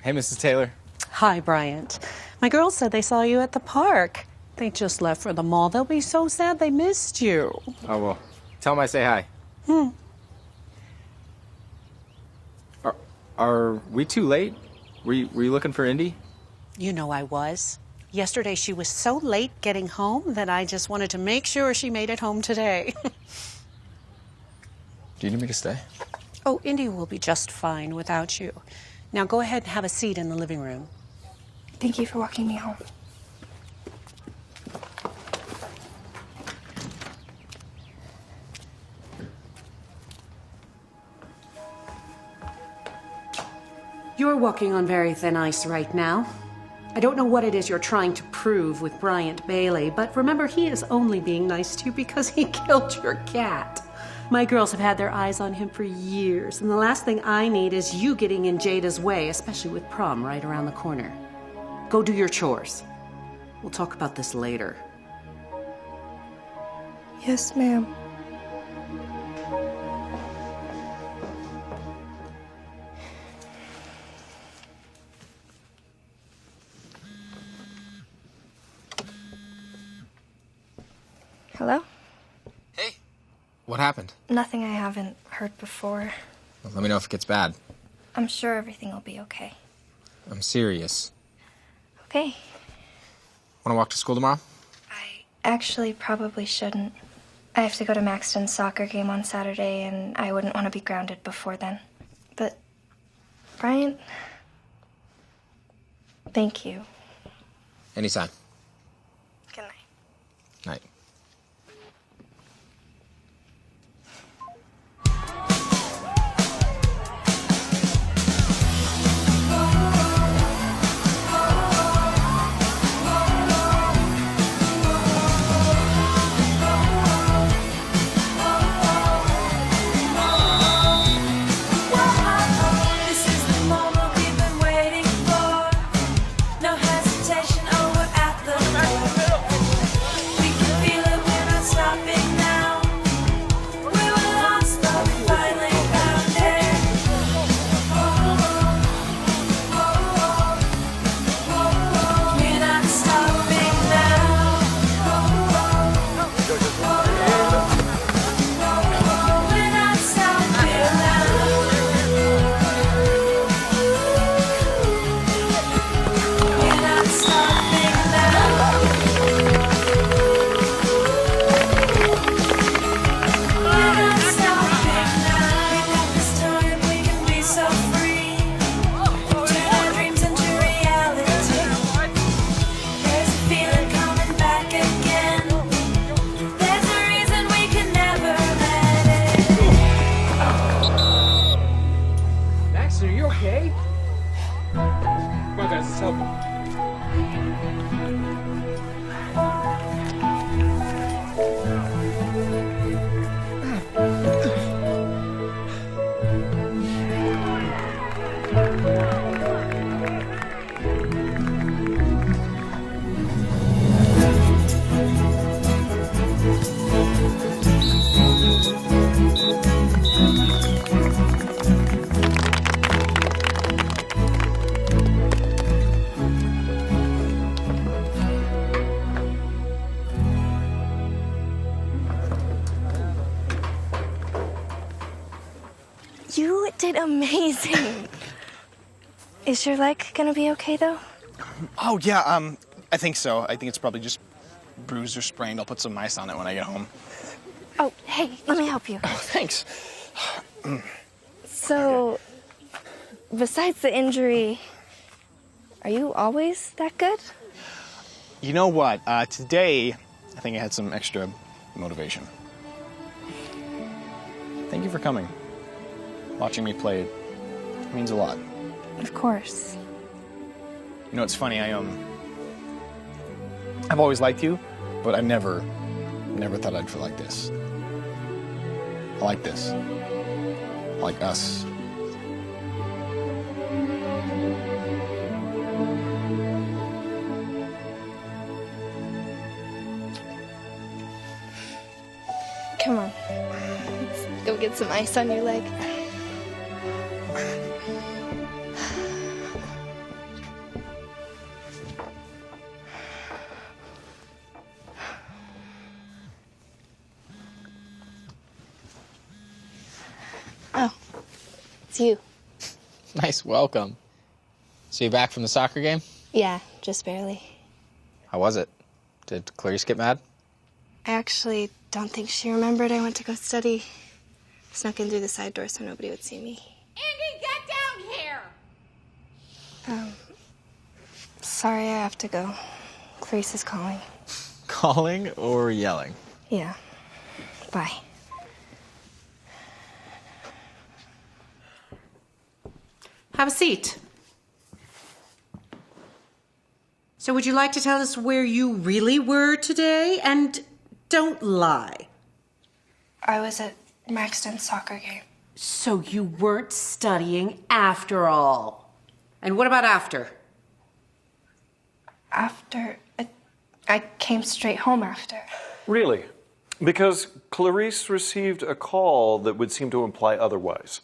S8: Hey, Mrs. Taylor.
S3: Hi, Bryant. My girls said they saw you at the park. They just left for the mall. They'll be so sad they missed you.
S8: Oh, well, tell them I say hi. Are we too late? Were you looking for Indy?
S3: You know I was. Yesterday she was so late getting home that I just wanted to make sure she made it home today.
S8: Do you need me to stay?
S3: Oh, Indy will be just fine without you. Now go ahead and have a seat in the living room.
S11: Thank you for walking me home.
S3: You're walking on very thin ice right now. I don't know what it is you're trying to prove with Bryant Bailey, but remember, he is only being nice to you because he killed your cat. My girls have had their eyes on him for years, and the last thing I need is you getting in Jada's way, especially with prom right around the corner. Go do your chores. We'll talk about this later.
S11: Yes, ma'am.
S1: Hello?
S8: Hey. What happened?
S1: Nothing I haven't heard before.
S8: Well, let me know if it gets bad.
S1: I'm sure everything will be okay.
S8: I'm serious.
S1: Okay.
S8: Want to walk to school tomorrow?
S1: Actually, probably shouldn't. I have to go to Maxton's soccer game on Saturday, and I wouldn't want to be grounded before then. But, Brian, thank you.
S8: Anytime.
S1: Good night.
S8: Night.
S1: You did amazing. Is your leg gonna be okay, though?
S14: Oh, yeah, I think so. I think it's probably just bruised or sprained. I'll put some ice on it when I get home.
S1: Oh, hey, let me help you.
S14: Oh, thanks.
S1: So,
S11: besides the injury, are you always that good?
S14: You know what? Today, I think I had some extra motivation. Thank you for coming. Watching me play, it means a lot.
S11: Of course.
S14: You know, it's funny, I've always liked you, but I never thought I'd feel like this. I like this. I like us.
S11: Come on. Let's go get some ice on your leg. Oh, it's you.
S6: Nice welcome. So you back from the soccer game?
S11: Yeah, just barely.
S6: How was it? Did Clarice get mad?
S11: I actually don't think she remembered I went to go study. Snuck in through the side door so nobody would see me.
S10: Andy, get down here!
S11: Sorry, I have to go. Clarice is calling.
S6: Calling or yelling?
S11: Yeah. Bye.
S3: Have a seat. So would you like to tell us where you really were today? And don't lie.
S11: I was at Maxton's soccer game.
S3: So you weren't studying after all. And what about after?
S11: After... I came straight home after.
S2: Really? Because Clarice received a call that would seem to imply otherwise.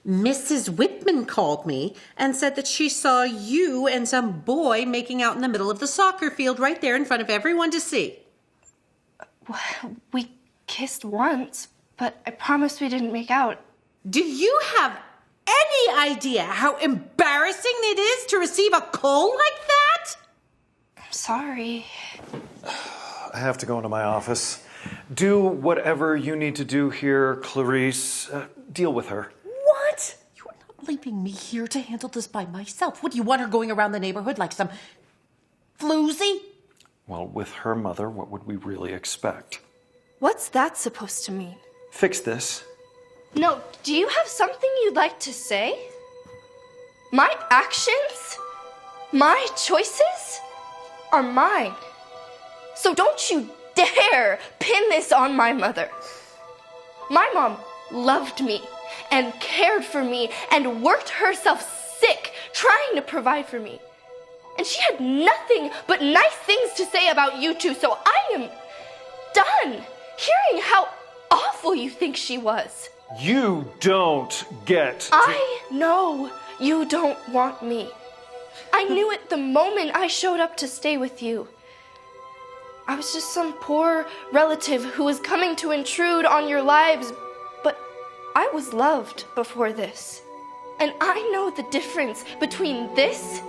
S3: Mrs. Whitman called me and said that she saw you and some boy making out in the middle of the soccer field right there in front of everyone to see.
S11: We kissed once, but I promise we didn't make out.
S3: Do you have any idea how embarrassing it is to receive a call like that?
S11: I'm sorry.
S2: I have to go into my office. Do whatever you need to do here, Clarice. Deal with her.
S3: What? You are not leaving me here to handle this by myself. What, do you want her going around the neighborhood like some floozy?
S2: Well, with her mother, what would we really expect?
S11: What's that supposed to mean?
S2: Fix this.
S11: No, do you have something you'd like to say? My actions, my choices are mine. So don't you dare pin this on my mother. My mom loved me and cared for me and worked herself sick trying to provide for me. And she had nothing but nice things to say about you two, so I am done hearing how awful you think she was.
S2: You don't get...
S11: I know you don't want me. I knew it the moment I showed up to stay with you. I was just some poor relative who was coming to intrude on your lives, but I was loved before this. And I know the difference between this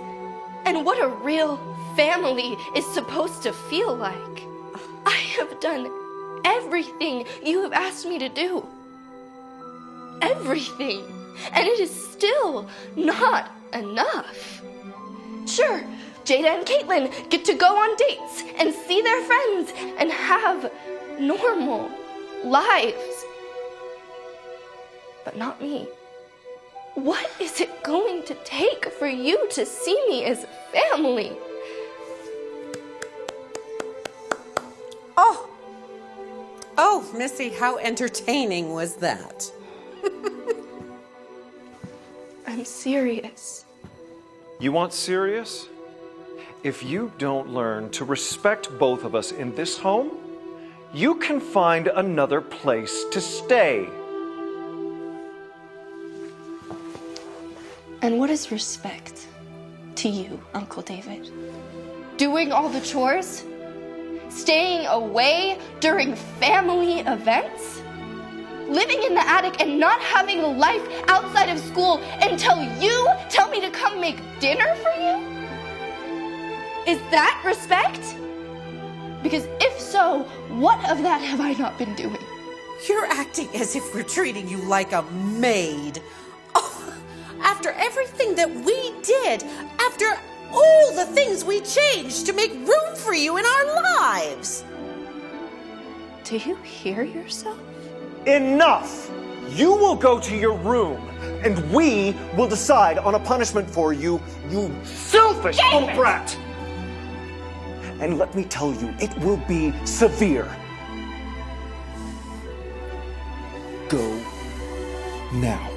S11: and what a real family is supposed to feel like. I have done everything you have asked me to do. Everything. And it is still not enough. Sure, Jada and Caitlin get to go on dates and see their friends and have normal lives. But not me. What is it going to take for you to see me as family?
S3: Oh, Missy, how entertaining was that?
S11: I'm serious.
S2: You want serious? If you don't learn to respect both of us in this home, you can find another place to stay.
S11: And what is respect to you, Uncle David? Doing all the chores? Staying away during family events? Living in the attic and not having a life outside of school until you tell me to come make dinner for you? Is that respect? Because if so, what of that have I not been doing?
S3: You're acting as if we're treating you like a maid. Oh, After everything that we did, after all the things we changed to make room for you in our lives.
S11: Do you hear yourself?
S2: Enough! You will go to your room, and we will decide on a punishment for you, you selfish little brat! And let me tell you, it will be severe. Go now.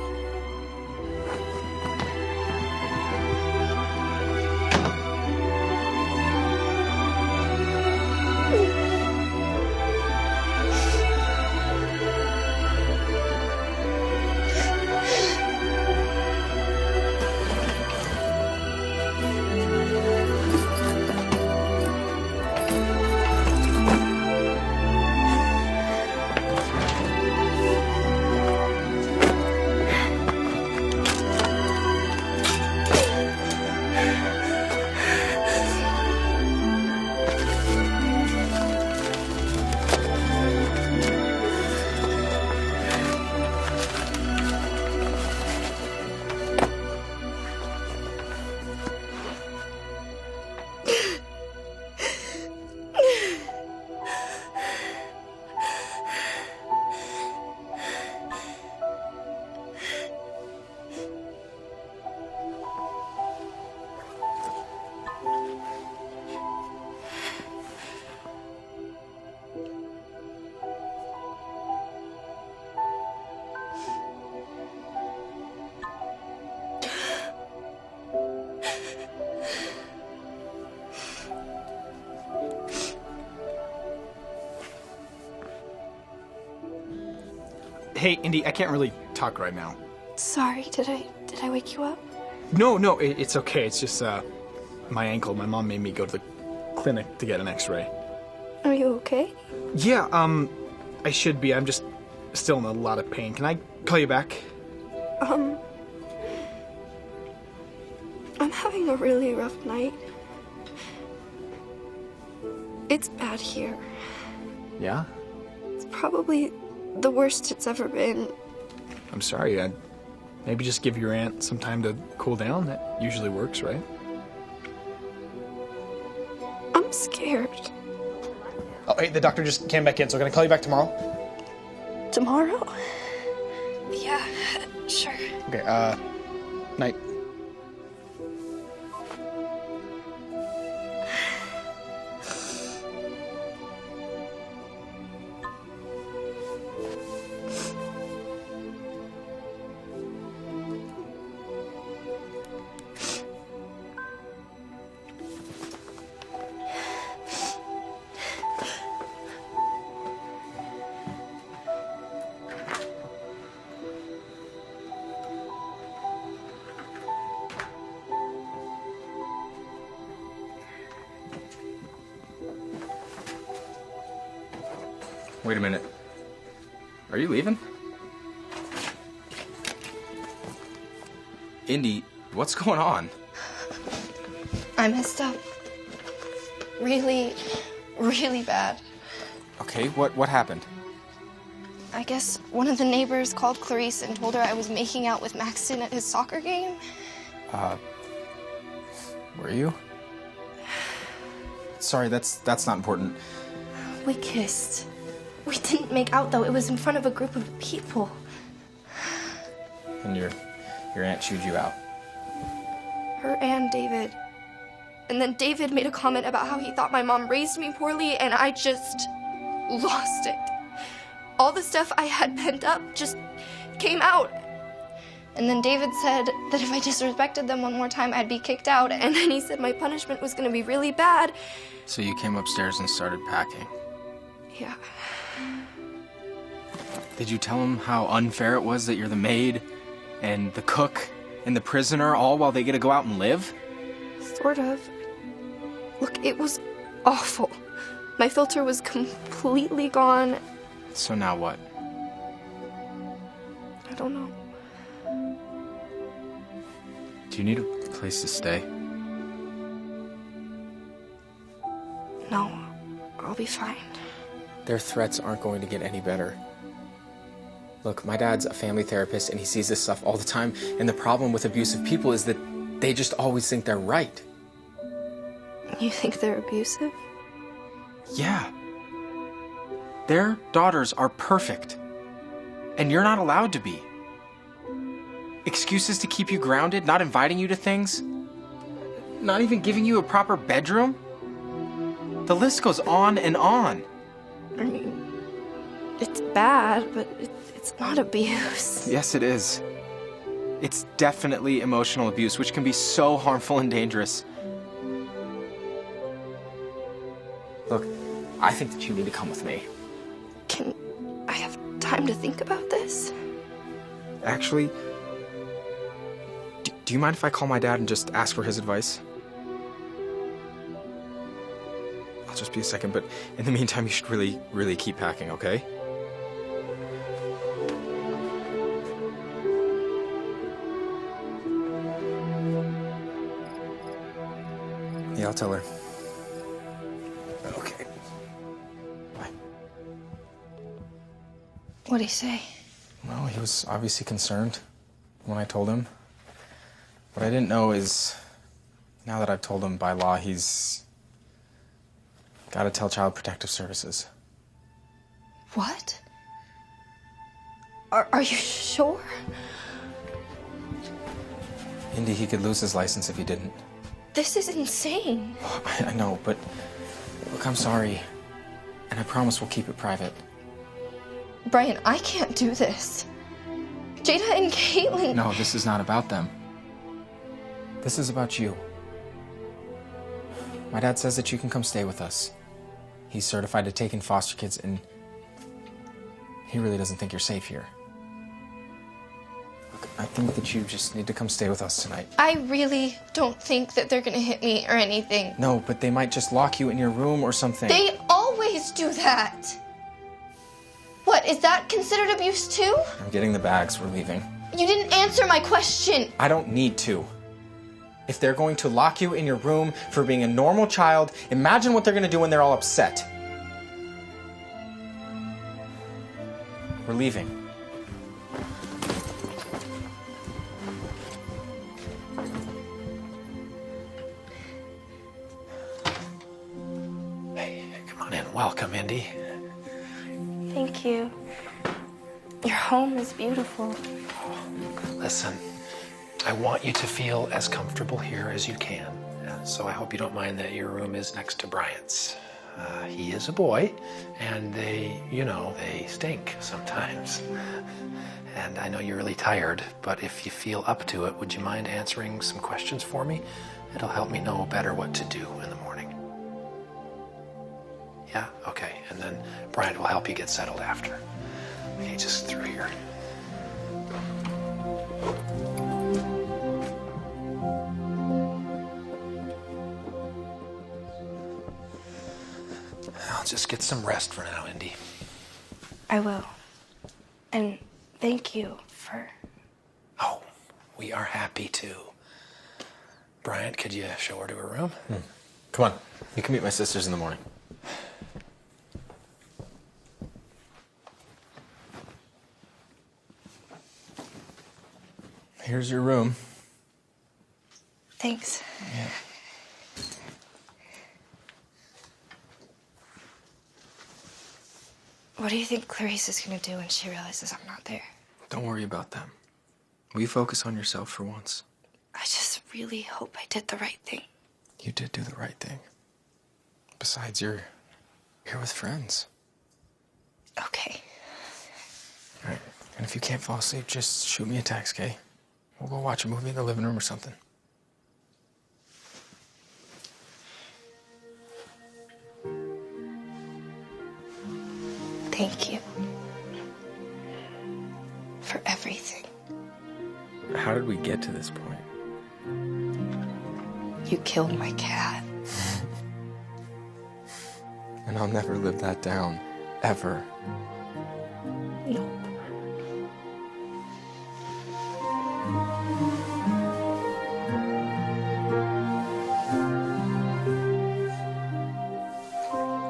S14: Hey, Indy, I can't really talk right now.
S11: Sorry, did I wake you up?
S14: No, it's okay. It's just, my ankle. My mom made me go to the clinic to get an x-ray.
S11: Are you okay?
S14: Yeah, I should be. I'm just still in a lot of pain. Can I call you back?
S11: I'm having a really rough night. It's bad here.
S14: Yeah?
S11: It's probably the worst it's ever been.
S14: I'm sorry. I'd maybe just give your aunt some time to cool down. That usually works, right?
S11: I'm scared.
S14: Oh, hey, the doctor just came back in, so can I call you back tomorrow?
S11: Tomorrow? Yeah, sure.
S14: Okay, night.
S8: Wait a minute. Are you leaving? Indy, what's going on?
S11: I messed up. Really, really bad.
S8: Okay, what happened?
S11: I guess one of the neighbors called Clarice and told her I was making out with Maxton at his soccer game.
S8: Were you? Sorry, that's not important.
S11: We kissed. We didn't make out, though. It was in front of a group of people.
S8: And your aunt chewed you out.
S11: Her and David. And then David made a comment about how he thought my mom raised me poorly, and I just lost it. All the stuff I had pent up just came out. And then David said that if I disrespected them one more time, I'd be kicked out. And then he said my punishment was gonna be really bad.
S8: So you came upstairs and started packing.
S11: Yeah.
S8: Did you tell him how unfair it was that you're the maid and the cook and the prisoner all while they get to go out and live?
S11: Sort of. Look, it was awful. My filter was completely gone.
S8: So now what?
S11: I don't know.
S8: Do you need a place to stay?
S11: No, I'll be fine.
S8: Their threats aren't going to get any better.
S6: Look, my dad's a family therapist and he sees this stuff all the time. And the problem with abusive people is that they just always think they're right.
S11: You think they're abusive?
S6: Yeah. Their daughters are perfect. And you're not allowed to be. Excuses to keep you grounded, not inviting you to things, not even giving you a proper bedroom. The list goes on and on.
S11: I mean, it's bad, but it's not abuse.
S6: Yes, it is. It's definitely emotional abuse, which can be so harmful and dangerous. Look, I think that you need to come with me.
S11: Can I have time to think about this?
S6: Actually, do you mind if I call my dad and just ask for his advice? I'll just be a second, but in the meantime, you should really, really keep packing, okay? Yeah, I'll tell her. Okay. Bye.
S11: What'd he say?
S6: Well, he was obviously concerned when I told him. What I didn't know is, now that I've told him by law, he's got to tell Child Protective Services.
S11: What? Are you sure?
S6: Indy, he could lose his license if he didn't.
S11: This is insane.
S6: I know, but look, I'm sorry. And I promise we'll keep it private.
S11: Brian, I can't do this. Jada and Caitlin.
S6: No, this is not about them. This is about you. My dad says that you can come stay with us. He's certified to take in foster kids, and he really doesn't think you're safe here. Look, I think that you just need to come stay with us tonight.
S11: I really don't think that they're gonna hit me or anything.
S6: No, but they might just lock you in your room or something.
S11: They always do that. What, is that considered abuse too?
S6: I'm getting the bags. We're leaving.
S11: You didn't answer my question.
S6: I don't need to. If they're going to lock you in your room for being a normal child, imagine what they're going to do when they're all upset. We're leaving.
S7: Hey, come on in. Welcome, Indy.
S11: Thank you. Your home is beautiful.
S7: Listen, I want you to feel as comfortable here as you can. So I hope you don't mind that your room is next to Bryant's. He is a boy, and they stink sometimes. And I know you're really tired, but if you feel up to it, would you mind answering some questions for me? It'll help me know better what to do in the morning. Yeah? Okay. And then Bryant will help you get settled after. Okay, just through here. I'll just get some rest for now, Indy.
S11: I will. And thank you for...
S7: Oh, we are happy to. Bryant, could you show her to her room?
S6: Come on. You can meet my sisters in the morning. Here's your room.
S11: Thanks.
S6: Yeah.
S11: What do you think Clarice is gonna do when she realizes I'm not there?
S6: Don't worry about them. Will you focus on yourself for once?
S11: I just really hope I did the right thing.
S6: You did do the right thing. Besides, you're here with friends.
S11: Okay.
S6: All right. And if you can't fall asleep, just shoot me a text, okay? We'll go watch a movie in the living room or something.
S11: Thank you. For everything.
S6: How did we get to this point?
S11: You killed my cat.
S6: And I'll never live that down. Ever.
S11: No.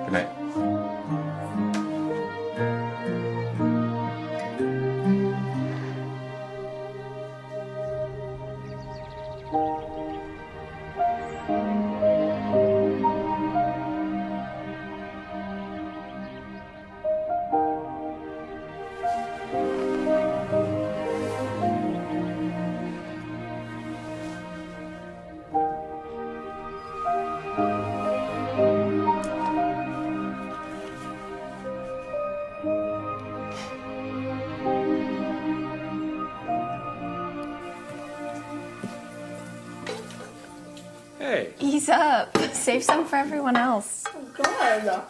S6: Good night.
S4: Ease up. Save some for everyone else.
S11: Good.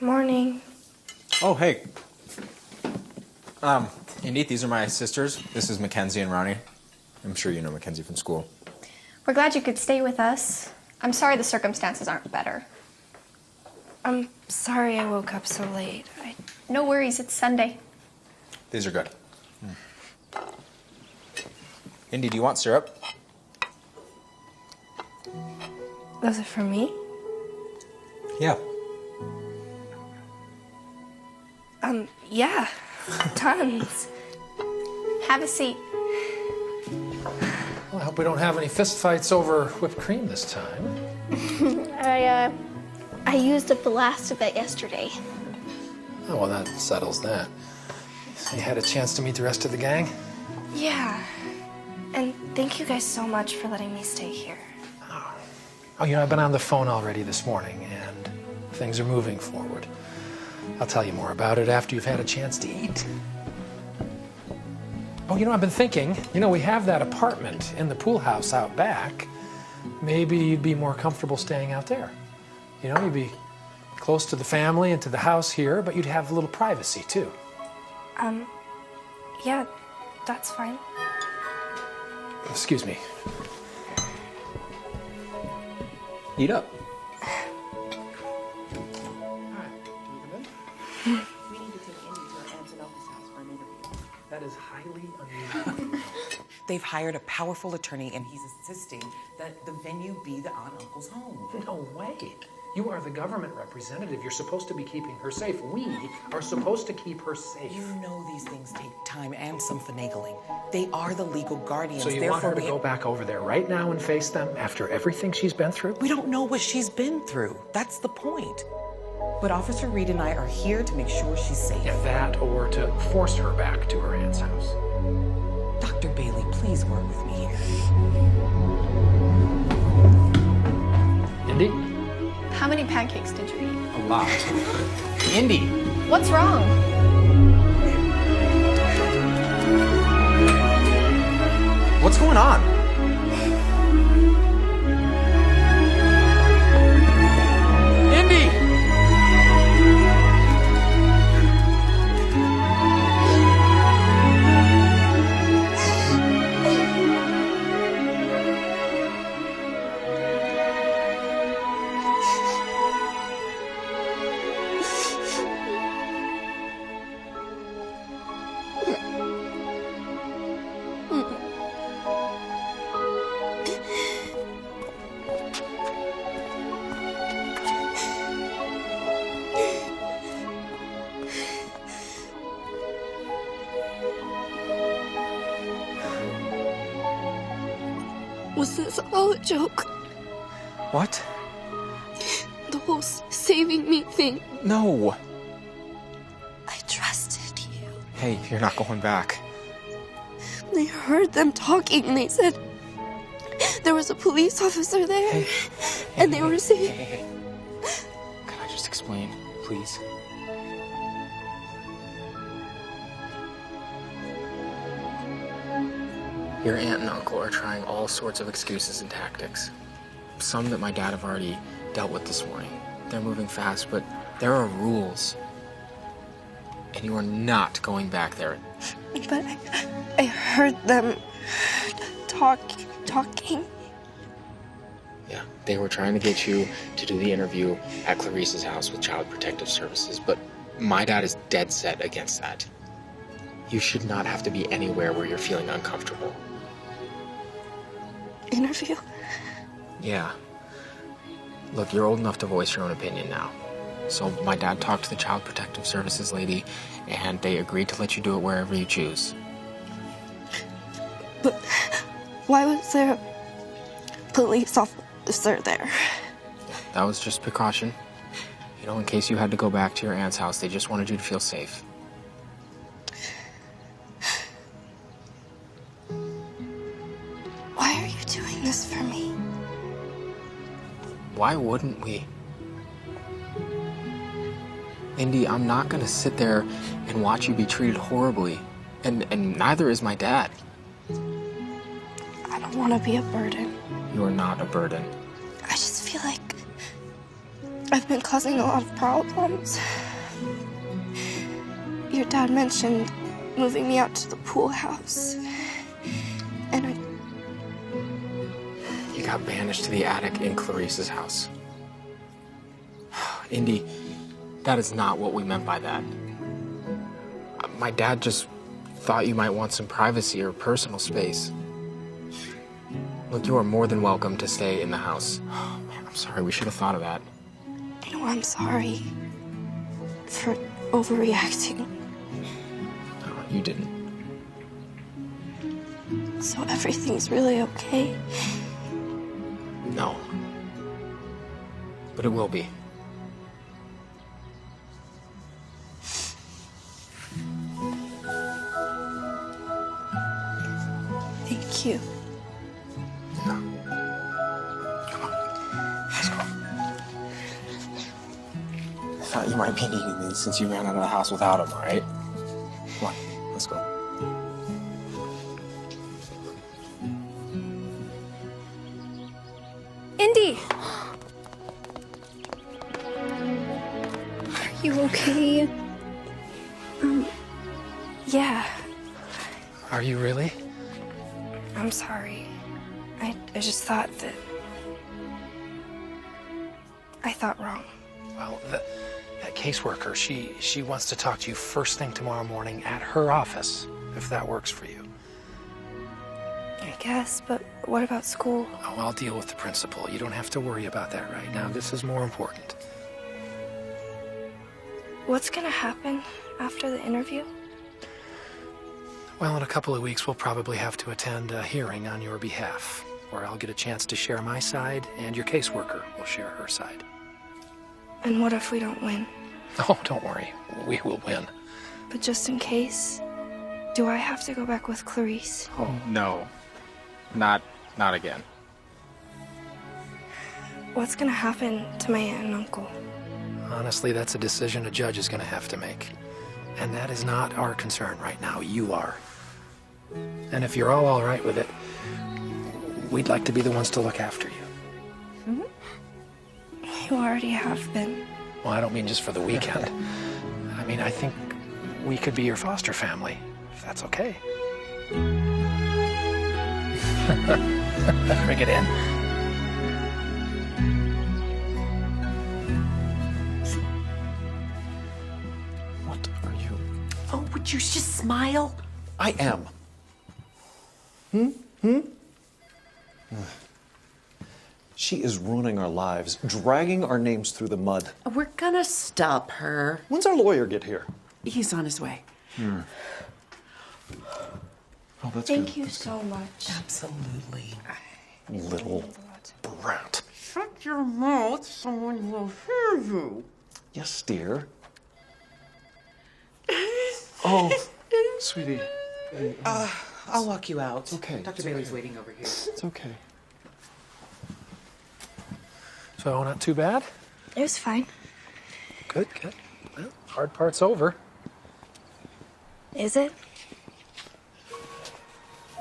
S11: Morning.
S6: Oh, hey. Indy, these are my sisters. This is Mackenzie and Ronnie. I'm sure you know Mackenzie from school.
S4: We're glad you could stay with us. I'm sorry the circumstances aren't better.
S11: I'm sorry I woke up so late.
S4: No worries, it's Sunday.
S6: These are good. Indy, do you want syrup?
S11: Those are for me?
S6: Yeah.
S11: Yeah. Tons.
S4: Have a seat.
S7: Well, I hope we don't have any fist fights over whipped cream this time.
S10: I used up the last of it yesterday.
S7: Oh, well, that settles that. So you had a chance to meet the rest of the gang?
S11: Yeah. And thank you guys so much for letting me stay here.
S7: Oh, I've been on the phone already this morning, and things are moving forward. I'll tell you more about it after you've had a chance to eat. Oh, I've been thinking, we have that apartment in the pool house out back. Maybe you'd be more comfortable staying out there. You'd be close to the family and to the house here, but you'd have a little privacy, too.
S11: Yeah, that's fine.
S7: Excuse me.
S6: Eat up.
S7: That is highly unusual.
S15: They've hired a powerful attorney, and he's insisting that the venue be the aunt and uncle's home.
S7: No way. You are the government representative. You're supposed to be keeping her safe. We are supposed to keep her safe.
S15: You know these things take time and some finagling. They are the legal guardians.
S7: So you want her to go back over there right now and face them after everything she's been through?
S15: We don't know what she's been through. That's the point. But Officer Reed and I are here to make sure she's safe.
S7: Yeah, that or to force her back to her aunt's house.
S15: Dr. Bailey, please work with me here.
S7: Indy?
S4: How many pancakes did you eat?
S6: A lot. Indy!
S4: What's wrong?
S6: What's going on? Indy!
S11: Was this all a joke?
S6: What?
S11: The whole saving me thing?
S6: No.
S11: I trusted you.
S6: Hey, you're not going back.
S11: I heard them talking and they said there was a police officer there. And they were saying...
S6: Hey. Can I just explain, please? Your aunt and uncle are trying all sorts of excuses and tactics. Some that my dad have already dealt with this morning. They're moving fast, but there are rules. And you are not going back there.
S11: But I heard them talking.
S6: Yeah, they were trying to get you to do the interview at Clarice's house with Child Protective Services, but my dad is dead set against that. You should not have to be anywhere where you're feeling uncomfortable.
S11: Interview?
S6: Yeah. Look, you're old enough to voice your own opinion now. So my dad talked to the Child Protective Services lady, and they agreed to let you do it wherever you choose.
S11: But why was there a police officer there?
S6: That was just precaution. In case you had to go back to your aunt's house, they just wanted you to feel safe.
S11: Why are you doing this for me?
S6: Why wouldn't we? Indy, I'm not gonna sit there and watch you be treated horribly. And neither is my dad.
S11: I don't don't want to be a burden.
S6: You are not a burden.
S11: I just feel like I've been causing a lot of problems. Your dad mentioned moving me out to the pool house. And
S6: You got banished to the attic in Clarice's house. Indy, that is not what we meant by that. My dad just thought you might want some privacy or personal space. Look, you are more than welcome to stay in the house. Oh, man, I'm sorry. We should have thought of that.
S11: No, I'm sorry for overreacting.
S6: No, you didn't.
S11: So everything's really okay?
S6: No. But it will be.
S11: Thank you.
S6: I thought you might be needing these since you ran out of the house without them, all right? Come on, let's go.
S11: Indy! Are you okay? Yeah.
S7: Are you really?
S11: I'm sorry. I just thought that... I thought wrong.
S7: Well, that caseworker, she wants to talk to you first thing tomorrow morning at her office, if that works for you.
S11: I guess, but what about school?
S7: Oh, I'll deal with the principal. You don't have to worry about that right now. This is more important.
S11: What's gonna happen after the interview?
S7: Well, in a couple of weeks, we'll probably have to attend a hearing on your behalf, where I'll get a chance to share my side, and your caseworker will share her side.
S11: And what if we don't win?
S7: Oh, don't worry. We will win.
S11: But just in case, do I have to go back with Clarice?
S6: Oh, no. Not again.
S11: What's gonna happen to my aunt and uncle?
S7: Honestly, that's a decision a judge is going to have to make. And that is not our concern right now. You are. And if you're all right with it, we'd like to be the ones to look after you.
S11: You already have been.
S7: Well, I don't mean just for the weekend. I mean, I think we could be your foster family, if that's okay. Bring it in.
S2: What are you?
S3: Oh, would you just smile?
S2: I am. She is ruining our lives, dragging our names through the mud.
S3: We're gonna stop her.
S2: When's our lawyer get here?
S3: He's on his way.
S2: Oh, that's
S11: Thank
S2: good.
S11: you so much.
S3: Absolutely.
S2: Little brat.
S3: Shut your mouth, someone will hear you.
S2: Yes, dear. Oh, sweetie.
S15: I'll walk you out.
S2: It's okay.
S15: Dr. Bailey's waiting over here.
S2: It's okay.
S7: So, not too bad?
S11: It was fine.
S7: Good, good. Well, hard part's over.
S11: Is it?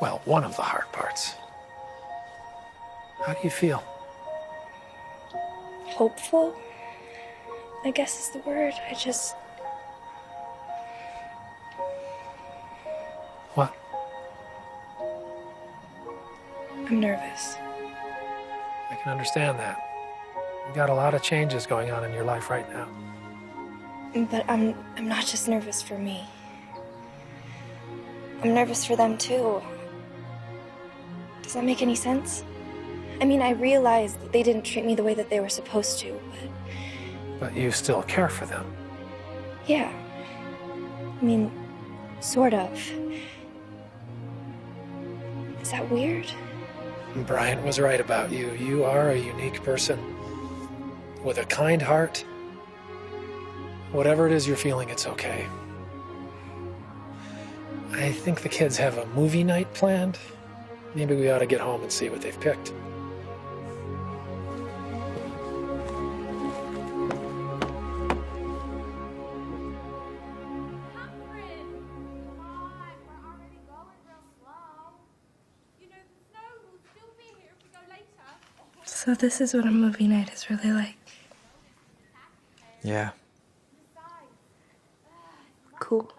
S7: Well, one of the hard parts. How do you feel?
S11: Hopeful, I guess is the word.
S7: What?
S11: I'm nervous.
S7: I can understand that. You got a lot of changes going on in your life right now.
S11: But I'm not just nervous for me. I'm nervous for them too. Does that make any sense? I mean, I realize that they didn't treat me the way that they were supposed to, but
S7: But you still care for them.
S11: yeah. I mean, sort of. Is that weird?
S7: Brian was right about you. You are a unique person with a kind heart. Whatever it is you're feeling, it's okay. I think the kids have a movie night planned. Maybe we ought to get home and see what they've picked.
S11: So this is what a movie night is really like.
S8: Yeah.
S11: Cool.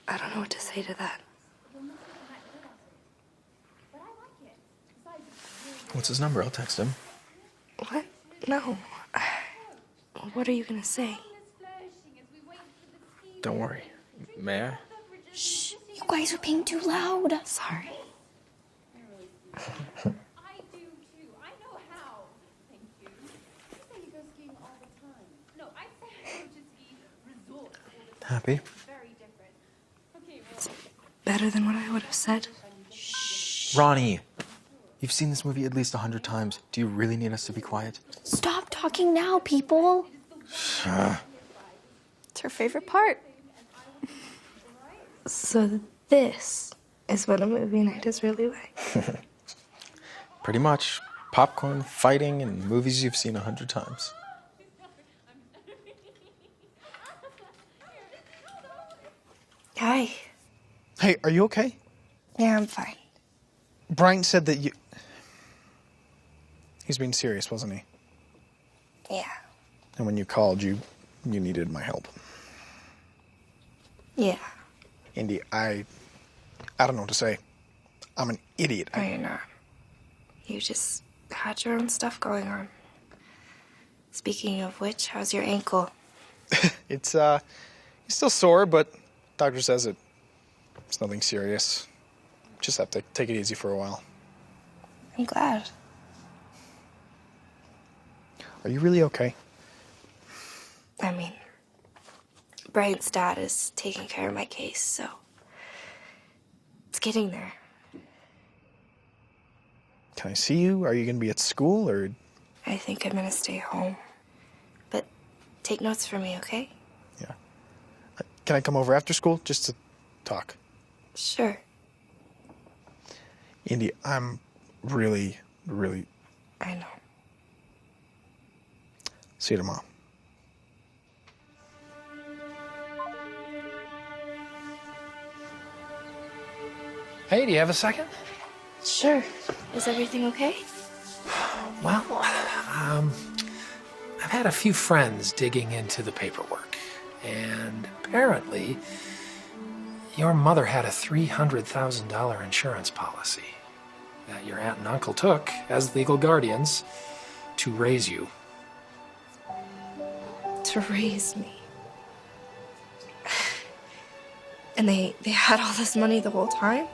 S11: I don't know what to say to that.
S8: What's his number? I'll text him.
S11: What? No. What are you gonna say?
S8: Don't worry. May I?
S11: Shh. You guys are being too loud. Sorry.
S8: Happy?
S11: It's better than what I would have said.
S8: Ronnie, you've seen this movie at least 100 times. Do you really need us to be quiet?
S11: Stop talking now, people.
S4: It's her favorite part.
S11: So this is what a movie night is really like.
S8: Pretty much. Popcorn, fighting, and movies you've seen 100 times.
S11: Hi.
S14: Hey, are you okay?
S11: Yeah, I'm fine.
S14: Brian said that you... He's being serious, wasn't he?
S11: Yeah.
S14: And when you called, you needed my help.
S11: Yeah.
S14: Indy, I don't know what to say. I'm an idiot.
S11: No, you're not. You just had your own stuff going on. Speaking of which, how's your ankle?
S14: It's still sore, but doctor says it's nothing serious. Just have to take it easy for a while.
S11: I'm glad.
S14: Are you really okay?
S11: I mean, Brian's dad is taking care of my case, so it's getting there.
S14: Can I see you? Are you going to be at school, or...?
S11: I think I'm gonna stay home. But take notes for me, okay?
S14: Yeah. Can I come over after school just to talk?
S11: Sure.
S14: Indy, I'm really...
S11: I know.
S14: See you tomorrow.
S7: Hey, do you have a second?
S11: Sure. Is everything okay?
S7: Well, I've had a few friends digging into the paperwork, and apparently your mother had a $300,000 insurance policy that your aunt and uncle took as legal guardians to raise you.
S11: To raise me. And they had all this money the whole time?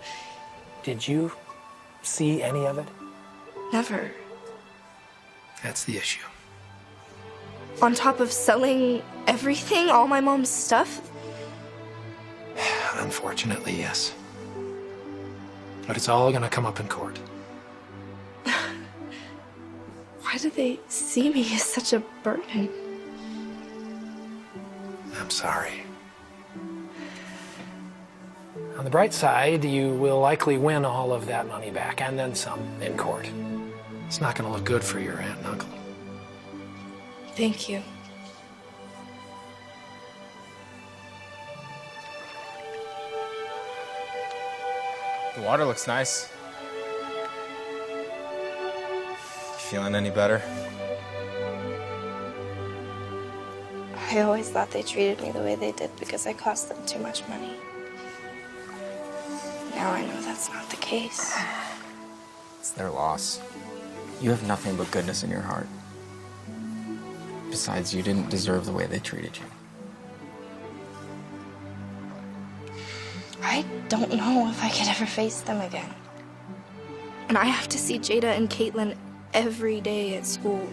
S7: Did you see any of it?
S11: Never.
S7: That's the issue.
S11: On top of selling everything, all my mom's stuff?
S7: Unfortunately, yes. But it's all gonna come up in court.
S11: Why do they see me as such a burden?
S7: I'm sorry. On the bright side, you will likely win all of that money back, and then some, in court. It's not going to look good for your aunt and uncle.
S11: Thank you.
S8: The water looks nice. Feeling any better?
S11: I always thought they treated me the way they did because I cost them too much money. Now I know that's not the case.
S8: It's their loss. You have nothing but goodness in your heart. Besides, you didn't deserve the way they treated you.
S11: I don't know if I could ever face them again. And I have to see Jada and Caitlin every day at school.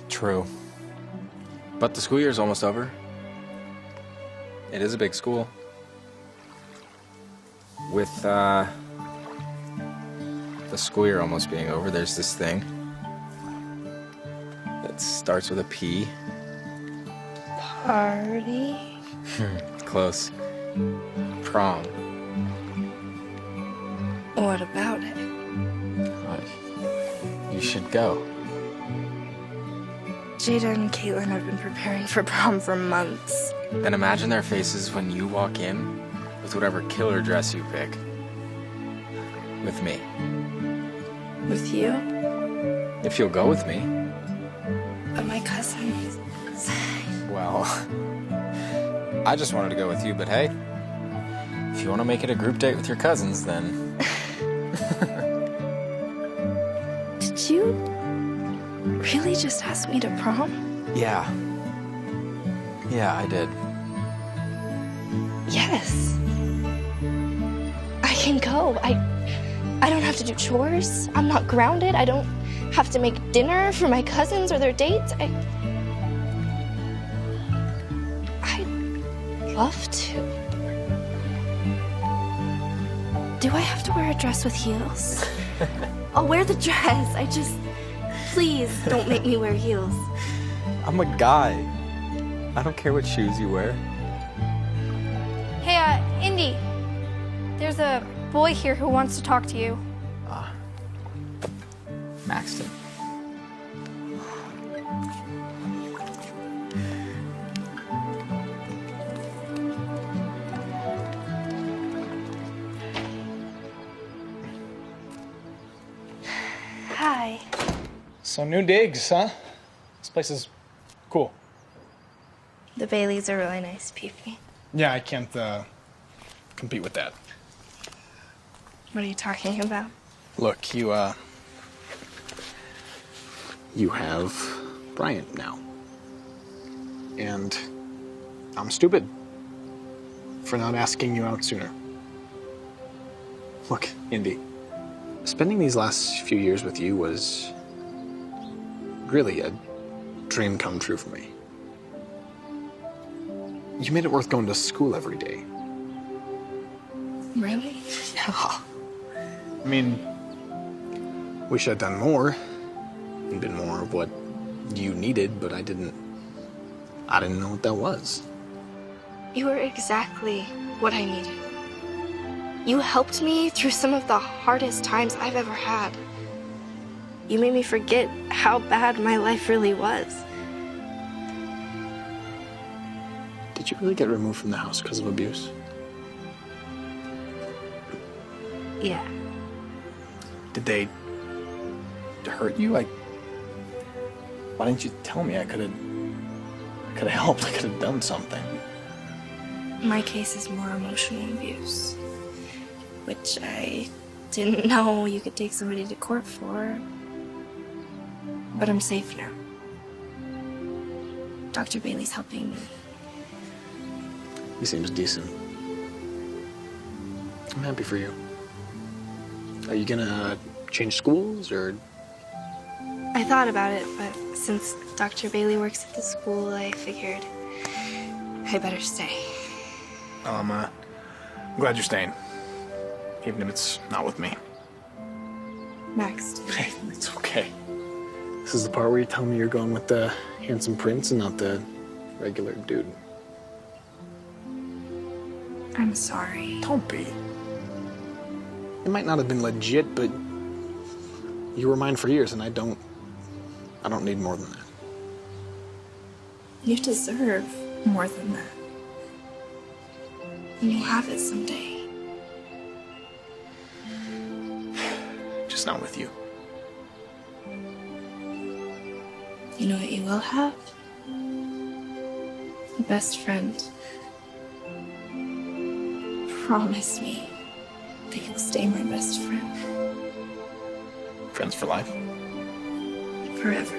S8: True. But the school year's almost over. It is a big school. With, the school year almost being over, there's this thing that starts with a P.
S11: Party?
S8: Close. Prom.
S11: What about it?
S8: You should go.
S11: Jada and Caitlin have been preparing for prom for months.
S8: Then imagine their faces when you walk in with whatever killer dress you pick. With me.
S11: With you?
S8: If you'll go with me.
S11: But my cousins.
S8: Well, I just wanted to go with you, but hey, if you want to make it a group date with your cousins, then...
S11: Did you really just ask me to prom?
S8: Yeah. Yeah, I did.
S11: Yes. I can go. I don't have to do chores. I'm not grounded. I don't have to make dinner for my cousins or their dates. I'd love to. Do I have to wear a dress with heels? I'll wear the dress. Please don't make me wear heels.
S8: I'm a guy. I don't care what shoes you wear.
S1: Hey, Indy. There's a boy here who wants to talk to you.
S8: Maxton.
S11: Hi.
S14: So new digs, huh? This place is cool.
S11: The Baileys are really nice people.
S14: Yeah, I can't compete with that.
S11: What are you talking about?
S14: Look, you have Bryant now. And I'm stupid for not asking you out sooner. Look, Indy, spending these last few years with you was really a dream come true for me. You made it worth going to school every day.
S11: Really?
S14: Yeah. I mean, wish I'd done more and been more of what you needed, but I didn't know what that was.
S11: You were exactly what I needed. You helped me through some of the hardest times I've ever had. You made me forget how bad my life really was.
S14: Did you really get removed from the house because of abuse?
S11: Yeah.
S14: Did they hurt you? Like, why didn't you tell me? I could have helped. I could have done something.
S11: My case is more emotional abuse, which I didn't know you could take somebody to court for. But I'm safe now. Dr. Bailey's helping me.
S14: He seems decent. I'm happy for you. Are you gonna change schools, or?
S11: I thought about it, but since Dr. Bailey works at the school, I figured I better stay.
S14: Well, I'm glad you're staying, even if it's not with me.
S11: Max.
S14: Hey, it's okay. This is the part where you tell me you're going with the handsome prince and not the regular dude.
S11: I'm sorry.
S14: Don't be. It might not have been legit, but you were mine for years, and I don't need more than that.
S11: You deserve more than that. And you'll have it someday.
S14: Just not with you.
S11: You know what you will have? A best friend. Promise me that you'll stay my best friend.
S14: Friends for life.
S11: Forever.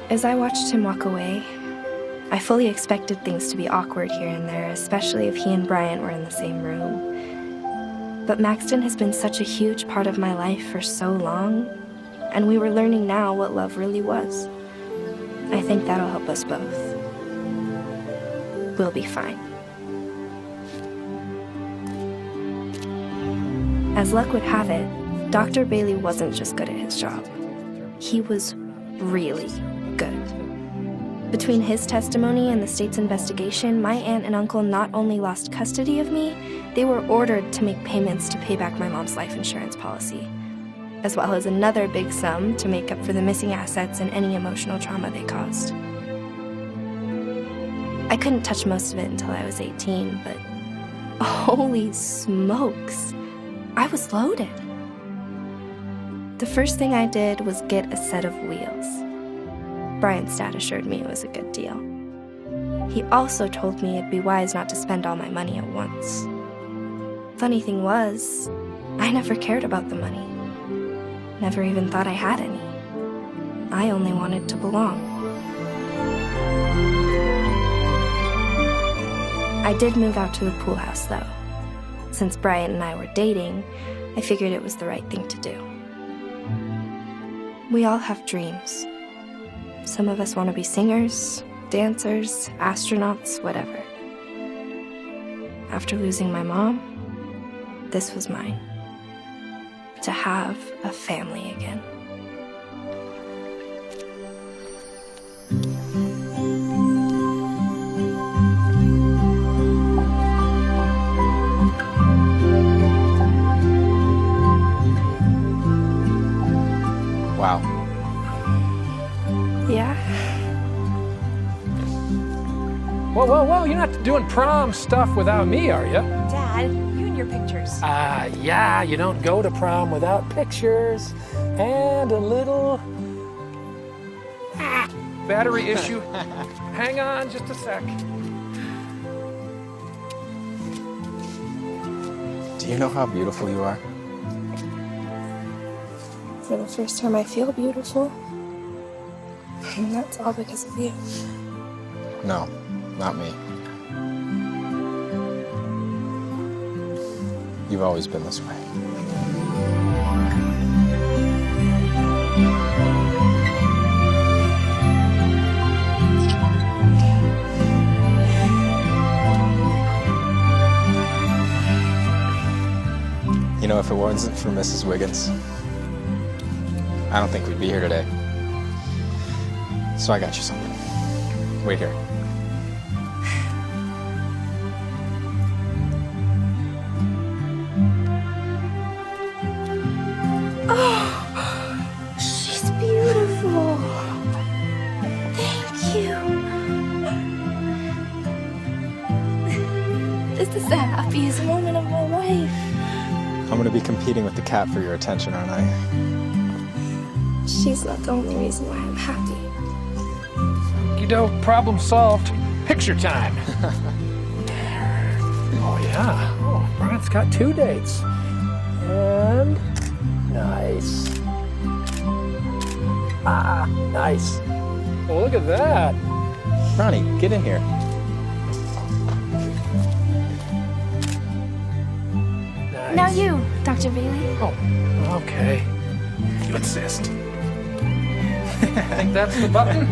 S11: As I watched him walk away, I fully expected things to be awkward here and there, especially if he and Bryant were in the same room. But Maxton has been such a huge part of my life for so long, and we were learning now what love really was. I think that'll help us both. We'll be fine. As luck would have it, Dr. Bailey wasn't just good at his job.
S1: He was really good. Between his testimony and the state's investigation, my aunt and uncle not only lost custody of me, they were ordered to make payments to pay back my mom's life insurance policy, as well as another big sum to make up for the missing assets and any emotional trauma they caused. I couldn't touch most of it until I was 18, but holy smokes, I was loaded. The first thing I did was get a set of wheels. Brian's dad assured me it was a good deal. He also told me it'd be wise not to spend all my money at once. Funny thing was, I never cared about the money. Never even thought I had any. I only wanted to belong. I did move out to the pool house, though. Since Brian and I were dating, I figured it was the right thing to do. We all have dreams. Some of us want to be singers, dancers, astronauts, whatever. After losing my mom, this was mine. To have a family again.
S8: Wow.
S1: Yeah?
S7: Whoa, whoa, whoa, you're not doing prom stuff without me, are you?
S10: Dad, you and your pictures.
S7: Yeah, you don't go to prom without pictures and a little battery issue. Hang on just a sec.
S8: Do you know how beautiful you are?
S11: For the first time, I feel beautiful. And that's all because of you.
S8: No, not me. You've always been this way. You know, if it wasn't for Mrs. Wiggins, I don't think we'd be here today. So I got you something. Wait here.
S11: Oh, she's beautiful. Thank you. This is the happiest moment of my life.
S8: I'm gonna be competing with the cat for your attention, aren't I?
S11: She's not the only reason why I'm happy.
S7: Okey-doke, problem solved. Picture time. Oh, yeah. Oh, Brian's got 2 dates. And nice. Nice. Oh, look at that.
S8: Ronnie, get in here.
S7: Nice.
S11: Now you, Dr. Bailey.
S7: Oh, okay. You insist. I think that's the button.